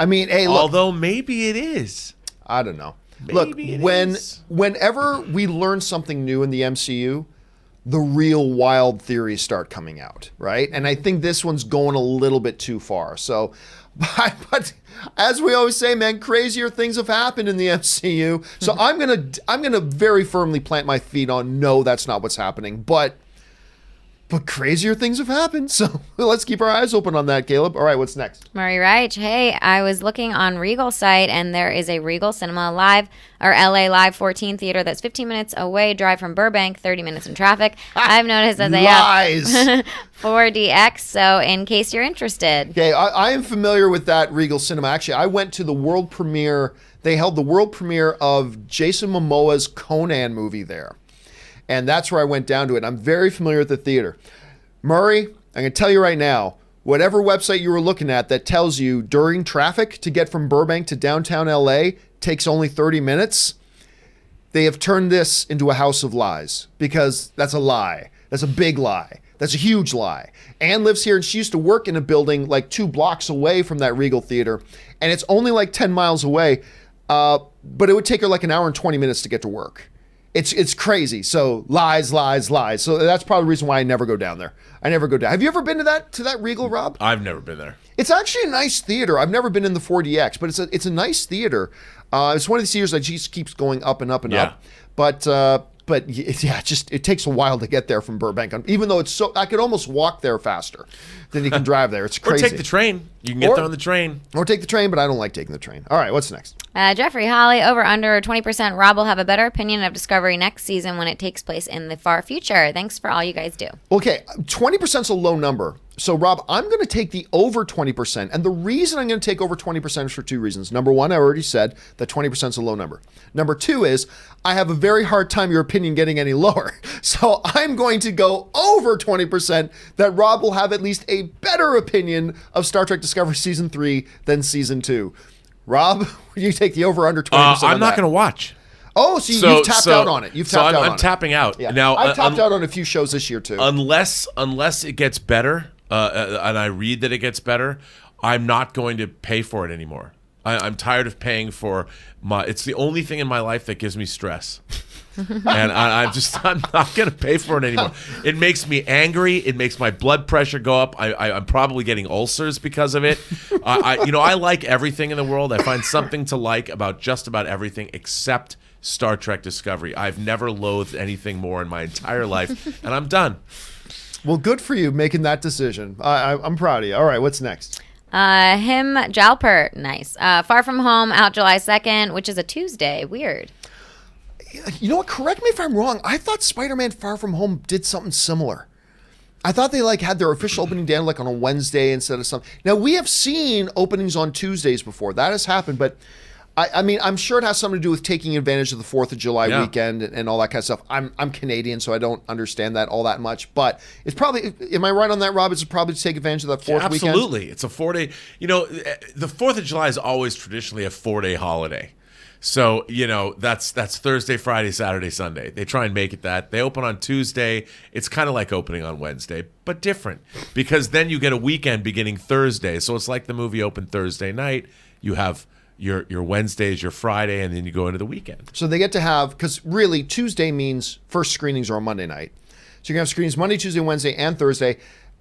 mean, hey, look. Although maybe it is. I don't know. Maybe look, whenever we learn something new in the MCU, the real wild theories start coming out, right? And I think this one's going a little bit too far. So, but as we always say, man, crazier things have happened in the MCU. So I'm gonna very firmly plant my feet on no, that's not what's happening, but crazier things have happened, so let's keep our eyes open on that, Caleb. All right, what's next? Murray Reich, hey, I was looking on Regal's site, and there is a Regal Cinema Live, or LA Live 14 theater that's 15 minutes away, drive from Burbank, 30 minutes in traffic. I've noticed that they have 4DX, so in case you're interested. Okay, I am familiar with that Regal Cinema. Actually, I went to the world premiere. They held the world premiere of Jason Momoa's Conan movie there. And that's where I went down to it. I'm very familiar with the theater. Murray, I'm going to tell you right now, whatever website you were looking at that tells you during traffic to get from Burbank to downtown LA takes only 30 minutes, they have turned this into a house of lies, because that's a lie. That's a big lie. That's a huge lie. Ann lives here, and she used to work in a building like 2 blocks away from that Regal Theater, and it's only like 10 miles away, but it would take her like an hour and 20 minutes to get to work. It's crazy. So lies. So that's probably the reason why I never go down there. I never go down. Have you ever been to that Regal, Rob? I've never been there. It's actually a nice theater. I've never been in the 4DX, but it's a nice theater. It's one of these theaters that just keeps going up and up and up. But it takes a while to get there from Burbank. Even though I could almost walk there faster than you can drive there. It's crazy. Or take the train. You can get there on the train. Or take the train, but I don't like taking the train. All right, what's next? Jeffrey Holly, over under 20%. Rob will have a better opinion of Discovery next season when it takes place in the far future. Thanks for all you guys do. Okay, 20% is a low number. So, Rob, I'm going to take the over 20%. And the reason I'm going to take over 20% is for two reasons. Number one, I already said that 20% is a low number. Number two is I have a very hard time your opinion getting any lower. So I'm going to go over 20% that Rob will have at least a better opinion of Star Trek Discovery Season 3 than Season 2. Rob, will you take the over under 20%? I'm not going to watch. Oh, so you've tapped out on it. I'm tapping out. Yeah. Now, I've tapped out on a few shows this year, too. Unless it gets better, and I read that it gets better, I'm not going to pay for it anymore. I'm tired of paying for it's the only thing in my life that gives me stress. And I'm not going to pay for it anymore. It makes me angry. It makes my blood pressure go up. I'm probably getting ulcers because of it. I like everything in the world. I find something to like about just about everything except Star Trek Discovery. I've never loathed anything more in my entire life, and I'm done. Well, good for you making that decision. I'm proud of you. All right, what's next? Him Jalper, nice. Far From Home, out July 2nd, which is a Tuesday. Weird. You know what? Correct me if I'm wrong. I thought Spider-Man Far From Home did something similar. I thought they had their official opening day on a Wednesday instead of something. Now, we have seen openings on Tuesdays before. That has happened, but I mean, I'm sure it has something to do with taking advantage of the 4th of July weekend and all that kind of stuff. I'm Canadian, so I don't understand that all that much. But it's probably, am I right on that, Rob? It's probably to take advantage of that 4th weekend? Absolutely. It's a 4-day. The 4th of July is always traditionally a 4-day holiday. So, that's Thursday, Friday, Saturday, Sunday. They try and make it that. They open on Tuesday. It's kind of like opening on Wednesday, but different. Because then you get a weekend beginning Thursday. So it's like the movie opened Thursday night. You have your Wednesdays, your Friday, and then you go into the weekend. So they get to have, because really Tuesday means first screenings are on Monday night. So you're going to have screenings Monday, Tuesday, Wednesday, and Thursday.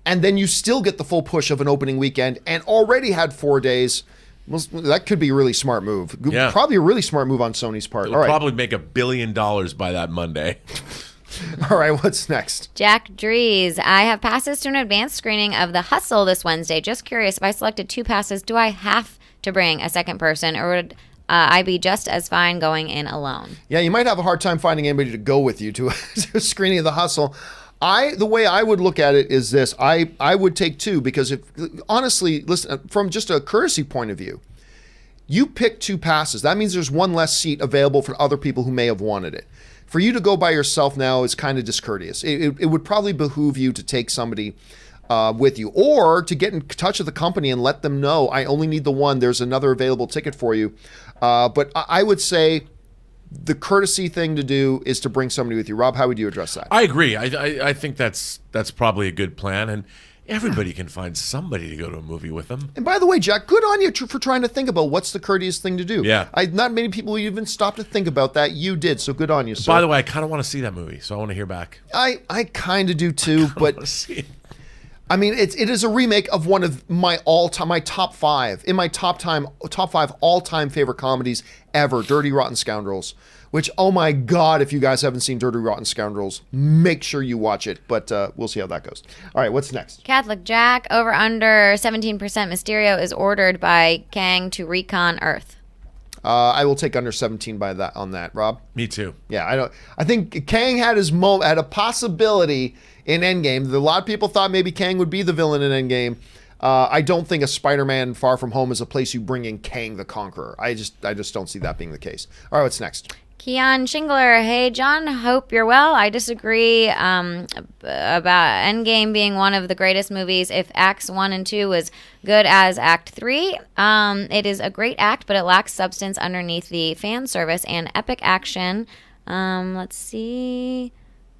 And then you still get the full push of an opening weekend and already had 4 days. Well, that could be a really smart move. Yeah. Probably a really smart move on Sony's part. It'll probably make $1 billion by that Monday. All right, what's next? Jack Dries, I have passes to an advanced screening of The Hustle this Wednesday. Just curious, if I selected 2 passes, do I have to bring a second person, or would I be just as fine going in alone? Yeah, you might have a hard time finding anybody to go with you to a screening of The Hustle. The way I would look at it is this. I would take 2 because if honestly, listen, from just a courtesy point of view, you pick 2 passes. That means there's 1 less seat available for other people who may have wanted it. For you to go by yourself now is kind of discourteous. It would probably behoove you to take somebody with you, or to get in touch with the company and let them know, I only need the 1. There's another available ticket for you. But I would say the courtesy thing to do is to bring somebody with you. Rob, how would you address that? I agree. I think that's probably a good plan, and everybody can find somebody to go to a movie with them. And by the way, Jack, good on you for trying to think about what's the courteous thing to do. Yeah. Not many people even stopped to think about that. You did, so good on you, sir. By the way, I kind of want to see that movie, so I want to hear back. I kind of do too, but want to see it. I mean, it is a remake of one of my top 5 all-time favorite comedies ever, Dirty Rotten Scoundrels. Which, oh my God, if you guys haven't seen Dirty Rotten Scoundrels, make sure you watch it. But we'll see how that goes. All right, what's next? Catholic Jack, over under 17%. Mysterio is ordered by Kang to recon Earth. I will take under 17 on that. Rob? Me too. Yeah, I think Kang had had a possibility in Endgame. A lot of people thought maybe Kang would be the villain in Endgame. I don't think a Spider-Man Far From Home is a place you bring in Kang the Conqueror. I just don't see that being the case. All right, what's next? Keon Shingler, hey John, hope you're well. I disagree about Endgame being one of the greatest movies. If Acts 1 and 2 was good as Act 3, it is a great act, but it lacks substance underneath the fan service and epic action. Let's see,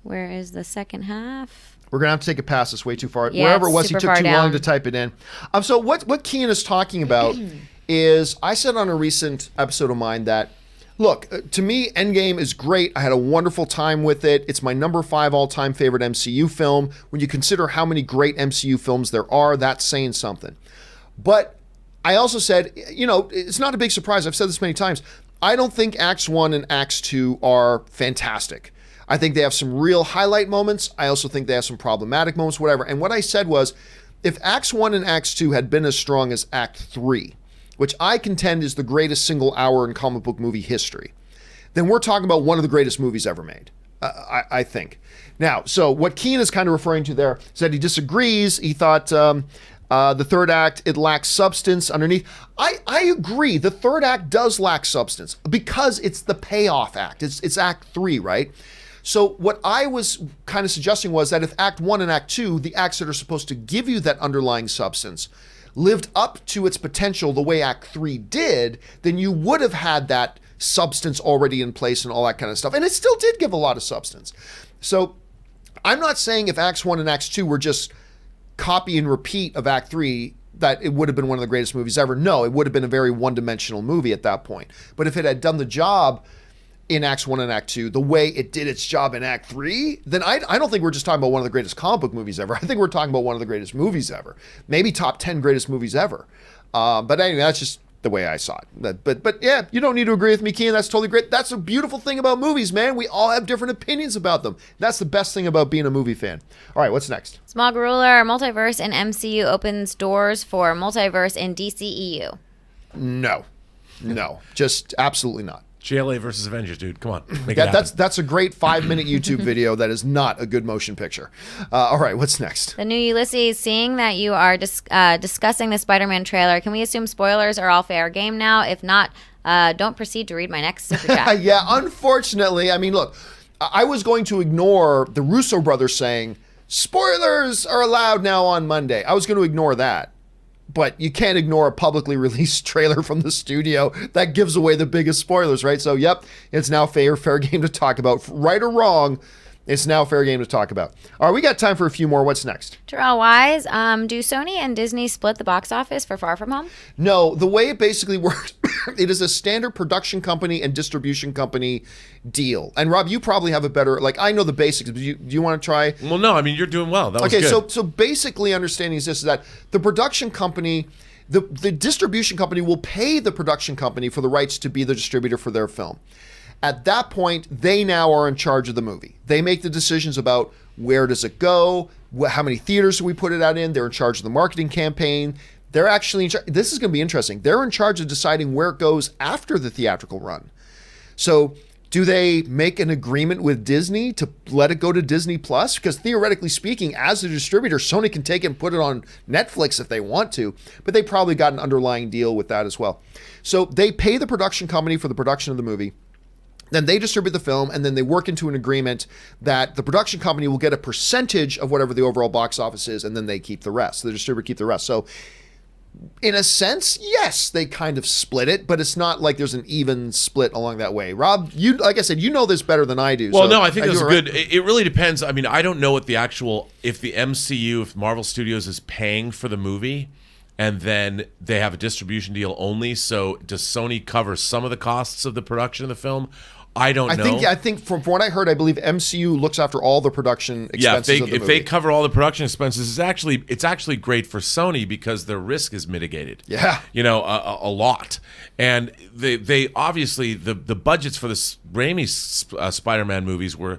where is the second half? We're going to have to take a pass. It's way too far. Yeah, wherever it was, he took too down. long to type it in. So what Keon is talking about is, I said on a recent episode of mine that, look, to me, Endgame is great. I had a wonderful time with it. It's my number 5 all-time favorite MCU film. When you consider how many great MCU films there are, that's saying something. But I also said, it's not a big surprise. I've said this many times. I don't think Acts 1 and Acts 2 are fantastic. I think they have some real highlight moments. I also think they have some problematic moments, whatever. And what I said was, if Acts 1 and Acts 2 had been as strong as Act 3, which I contend is the greatest single hour in comic book movie history, then we're talking about one of the greatest movies ever made. I think. Now, so what Keen is kind of referring to there is that he disagrees. He thought the third act, it lacks substance underneath. I agree. The third act does lack substance because it's the payoff act. It's act 3, right? So what I was kind of suggesting was that if act 1 and act 2, the acts that are supposed to give you that underlying substance, lived up to its potential the way act 3 did, then you would have had that substance already in place and all that kind of stuff. And it still did give a lot of substance. So I'm not saying if acts 1 and acts 2 were just copy and repeat of act 3 that it would have been one of the greatest movies ever. No, it would have been a very one-dimensional movie at that point. But if it had done the job in acts 1 and act 2 the way it did its job in act 3, then I don't think we're just talking about one of the greatest comic book movies ever. I think we're talking about one of the greatest movies ever. Maybe top 10 greatest movies ever. But anyway, that's just the way I saw it. But yeah, you don't need to agree with me, Keen. That's totally great. That's a beautiful thing about movies, man. We all have different opinions about them. That's the best thing about being a movie fan. All right, what's next? Small Ruler, multiverse in MCU opens doors for multiverse in DCEU. No, just absolutely not. JLA versus Avengers, dude. Come on. Make it happen. That's a great 5-minute YouTube video that is not a good motion picture. All right, what's next? The new Ulysses, seeing that you are discussing the Spider-Man trailer, can we assume spoilers are all fair game now? If not, don't proceed to read my next super chat. Yeah, unfortunately. I mean, look, I was going to ignore the Russo brothers saying, spoilers are allowed now on Monday. I was going to ignore that. But you can't ignore a publicly released trailer from the studio that gives away the biggest spoilers, right? So, yep, it's now fair game to talk about. Right or wrong, it's now fair game to talk about. All right, we got time for a few more. What's next? Terrell Wise, do Sony and Disney split the box office for Far From Home? No, the way it basically works, it is a standard production company and distribution company deal. And Rob, you probably have a better, like, I know the basics, but do you want to try? Well, no, I mean, you're doing well. That was good. So basically understanding is this, is that the production company, the distribution company will pay the production company for the rights to be the distributor for their film. At that point, they now are in charge of the movie. They make the decisions about where does it go, how many theaters do we put it out in. They're in charge of the marketing campaign. They're actually in charge. This is going to be interesting. They're in charge of deciding where it goes after the theatrical run. So do they make an agreement with Disney to let it go to Disney Plus? Because theoretically speaking, as a distributor, Sony can take it and put it on Netflix if they want to, but they probably got an underlying deal with that as well. So they pay the production company for the production of the movie. Then they distribute the film, and then they work into an agreement that the production company will get a percentage of whatever the overall box office is, and then they keep the rest. The distributor keep the rest. So in a sense, yes, they kind of split it, but it's not like there's an even split along that way. Rob, you, like I said, you know this better than I do. Well, so no, I think that's good. Right? It really depends. I mean, I don't know what the actual, if the MCU, if Marvel Studios is paying for the movie, and then they have a distribution deal only. So does Sony cover some of the costs of the production of the film? I don't know. I think from what I heard, I believe MCU looks after all the production expenses of the movie. If they cover all the production expenses, it's actually great for Sony because their risk is mitigated. Yeah, a lot. And they obviously the budgets for the Raimi Spider-Man movies were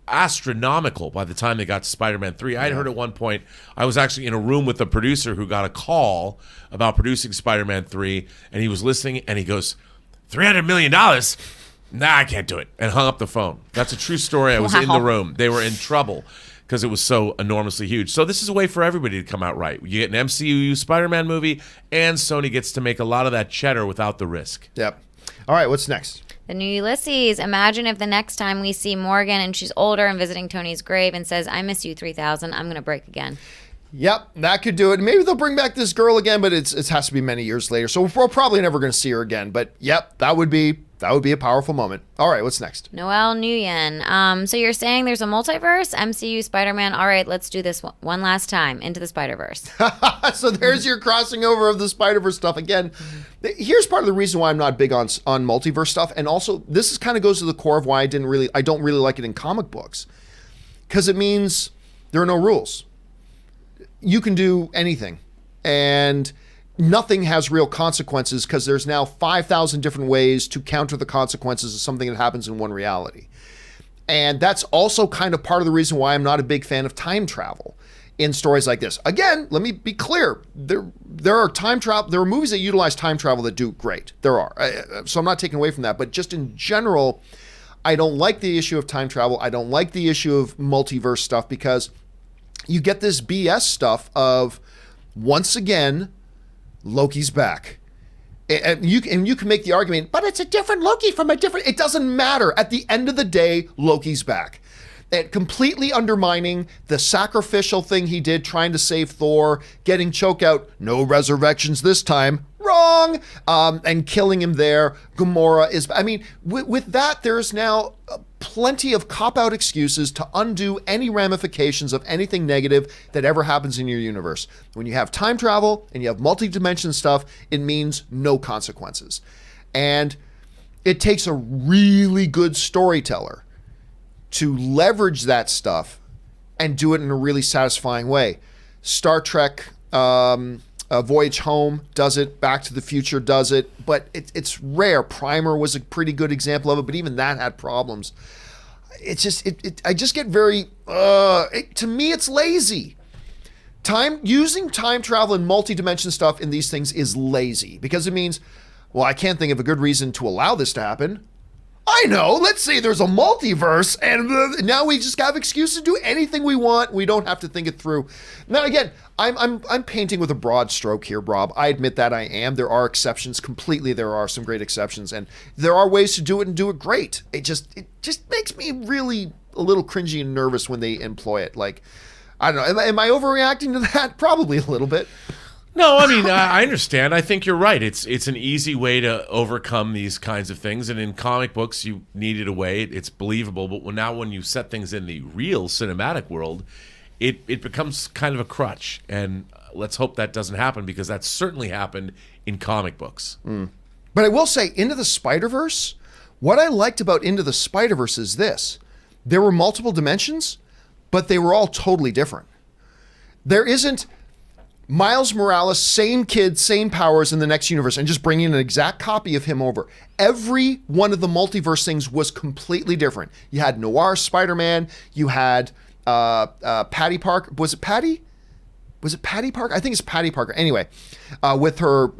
astronomical by the time they got to Spider-Man 3. I had heard at one point, I was actually in a room with a producer who got a call about producing Spider-Man 3, and he was listening, and he goes, $300 million? Nah, I can't do it, and hung up the phone. That's a true story. I was in the room. They were in trouble because it was so enormously huge. So this is a way for everybody to come out right. You get an MCU Spider-Man movie, and Sony gets to make a lot of that cheddar without the risk. Yep. All right, what's next? The new Ulysses. Imagine if the next time we see Morgan and she's older and visiting Tony's grave and says, I miss you 3000, I'm going to break again. Yep, that could do it. Maybe they'll bring back this girl again, but it has to be many years later. So we're probably never going to see her again. But yep, that would be a powerful moment. All right, what's next? Noel Nguyen. So you're saying there's a multiverse, MCU, Spider-Man. All right, let's do this one last time. Into the Spider-Verse. So there's your crossing over of the Spider-Verse stuff. Again, here's part of the reason why I'm not big on multiverse stuff. And also, this kind of goes to the core of why I don't really like it in comic books. Because it means there are no rules. You can do anything. And nothing has real consequences because there's now 5,000 different ways to counter the consequences of something that happens in one reality. And that's also kind of part of the reason why I'm not a big fan of time travel in stories like this. Again, let me be clear. There are movies that utilize time travel that do great. There are. So I'm not taking away from that. But just in general, I don't like the issue of time travel. I don't like the issue of multiverse stuff because you get this BS stuff of, once again, Loki's back. And you can make the argument, but it's a different Loki from a different... It doesn't matter. At the end of the day, Loki's back. And completely undermining the sacrificial thing he did trying to save Thor, getting choked out, no resurrections this time. Wrong! And killing him there. Gamora is... I mean, with that, there's now plenty of cop-out excuses to undo any ramifications of anything negative that ever happens in your universe. When you have time travel and you have multi-dimension stuff, it means no consequences. And it takes a really good storyteller to leverage that stuff and do it in a really satisfying way. Star Trek... Voyage Home does it. Back to the Future does it. But it's rare. Primer was a pretty good example of it, but even that had problems. It's just, I just get very, to me, it's lazy. Using time travel and multi-dimension stuff in these things is lazy because it means, well, I can't think of a good reason to allow this to happen. I know. Let's say there's a multiverse, and now we just have excuses to do anything we want. We don't have to think it through. Now, again, I'm painting with a broad stroke here, Rob. I admit that I am. There are exceptions. Completely, there are some great exceptions, and there are ways to do it and do it great. It just makes me really a little cringy and nervous when they employ it. Like, I don't know. Am I overreacting to that? Probably a little bit. No, I mean, I understand. I think you're right. It's an easy way to overcome these kinds of things. And in comic books, you needed a way. It's believable. But now when you set things in the real cinematic world, it becomes kind of a crutch. And let's hope that doesn't happen because that's certainly happened in comic books. But I will say, Into the Spider-Verse, what I liked about Into the Spider-Verse is this. There were multiple dimensions, but they were all totally different. There isn't... Miles Morales, same kid, same powers in the next universe, and just bringing an exact copy of him over. Every one of the multiverse things was completely different. You had Noir Spider-Man. You had Patty Parker. Was it Patty? Was it Patty Parker? I think it's Patty Parker. Anyway, with her,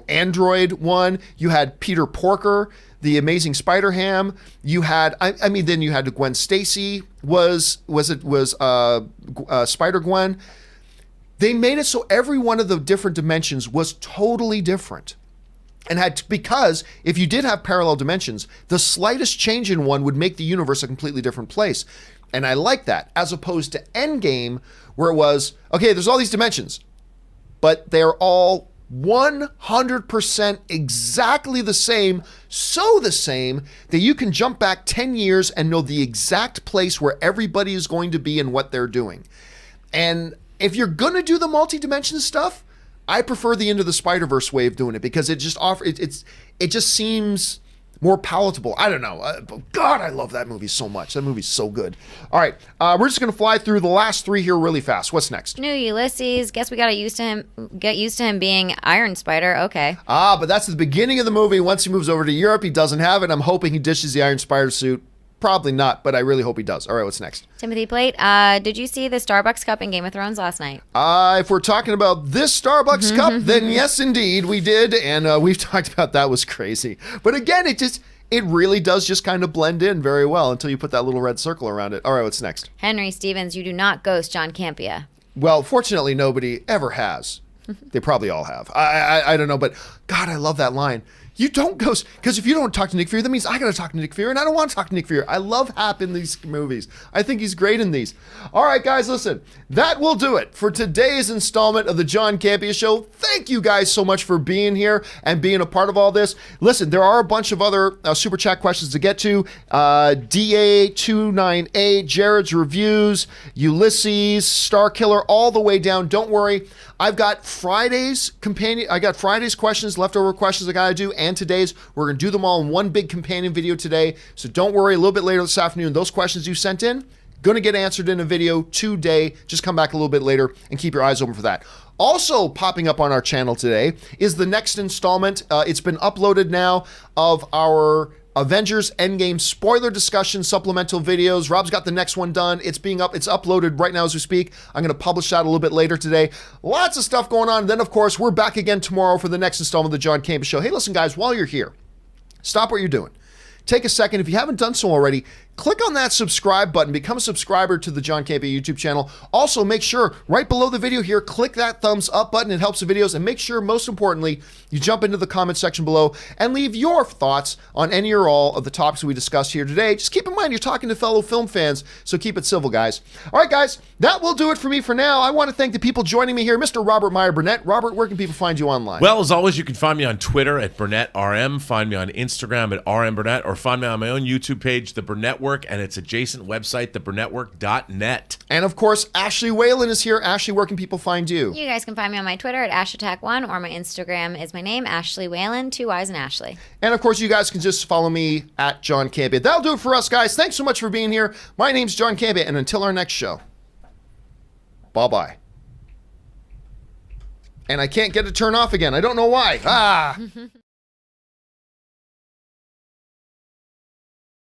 android one. You had Peter Porker, the Amazing Spider-Ham. You had, then you had Gwen Stacy. Was Spider-Gwen. They made it so every one of the different dimensions was totally different. And because if you did have parallel dimensions, the slightest change in one would make the universe a completely different place. And I like that, as opposed to Endgame, where it was, okay, there's all these dimensions, but they're all 100% exactly the same, so the same that you can jump back 10 years and know the exact place where everybody is going to be and what they're doing. And if you're going to do the multi-dimension stuff, I prefer the Into the Spider-Verse way of doing it because it just it just seems more palatable. I don't know. God, I love that movie so much. That movie's so good. All right, we're just going to fly through the last three here really fast. What's next? New Ulysses. Guess we got to get used to him being Iron Spider. Okay. But that's the beginning of the movie. Once he moves over to Europe, he doesn't have it. I'm hoping he dishes the Iron Spider suit. Probably not, but I really hope he does. All right, what's next? Timothy Plate, did you see the Starbucks cup in Game of Thrones last night? If we're talking about this Starbucks cup, then yes, indeed, we did. And we've talked about that was crazy. But again, it really does just kind of blend in very well until you put that little red circle around it. All right, what's next? Henry Stevens, you do not ghost John Campea. Well, fortunately, nobody ever has. They probably all have. I don't know, but God, I love that line. You don't ghost, because if you don't talk to Nick Fury, that means I got to talk to Nick Fury, and I don't want to talk to Nick Fury. I love Hap in these movies. I think he's great in these. All right, guys, listen. That will do it for today's installment of the John Campea Show. Thank you guys so much for being here and being a part of all this. Listen, there are a bunch of other Super Chat questions to get to. DA298, Jared's reviews, Ulysses, Star Killer, all the way down. Don't worry. I've got Friday's questions, leftover questions I got to do, and today's. We're going to do them all in one big companion video today. So don't worry, a little bit later this afternoon, those questions you sent in, going to get answered in a video today. Just come back a little bit later and keep your eyes open for that. Also popping up on our channel today is the next installment. It's been uploaded now of our Avengers Endgame spoiler discussion supplemental videos. Rob's got the next one done. It's uploaded right now as we speak. I'm going to publish that a little bit later today. Lots of stuff going on. And then, of course, we're back again tomorrow for the next installment of the John Campea Show. Hey, listen, guys, while you're here, stop what you're doing. take a second. If you haven't done so already, click on that subscribe button. Become a subscriber to the John Campea YouTube channel. Also, make sure right below the video here, click that thumbs up button. It helps the videos. And make sure, most importantly, you jump into the comment section below and leave your thoughts on any or all of the topics we discussed here today. Just keep in mind, you're talking to fellow film fans, so keep it civil, guys. All right, guys, that will do it for me for now. I want to thank the people joining me here, Mr. Robert Meyer Burnett. Robert, where can people find you online? Well, as always, you can find me on Twitter at BurnettRM, find me on Instagram at RMBurnett, or find me on my own YouTube page, The Burnettwork, and its adjacent website, theburnettwork.net. And of course, Ashley Whalen is here. Ashley, where can people find you? You guys can find me on my Twitter at AshAttack1, or my Instagram is my name, Ashley Whalen, 2 Y's in Ashley. And of course, you guys can just follow me at John Campea. That'll do it for us, guys. Thanks so much for being here. My name's John Campea, and until our next show, bye-bye. And I can't get it turned off again. I don't know why.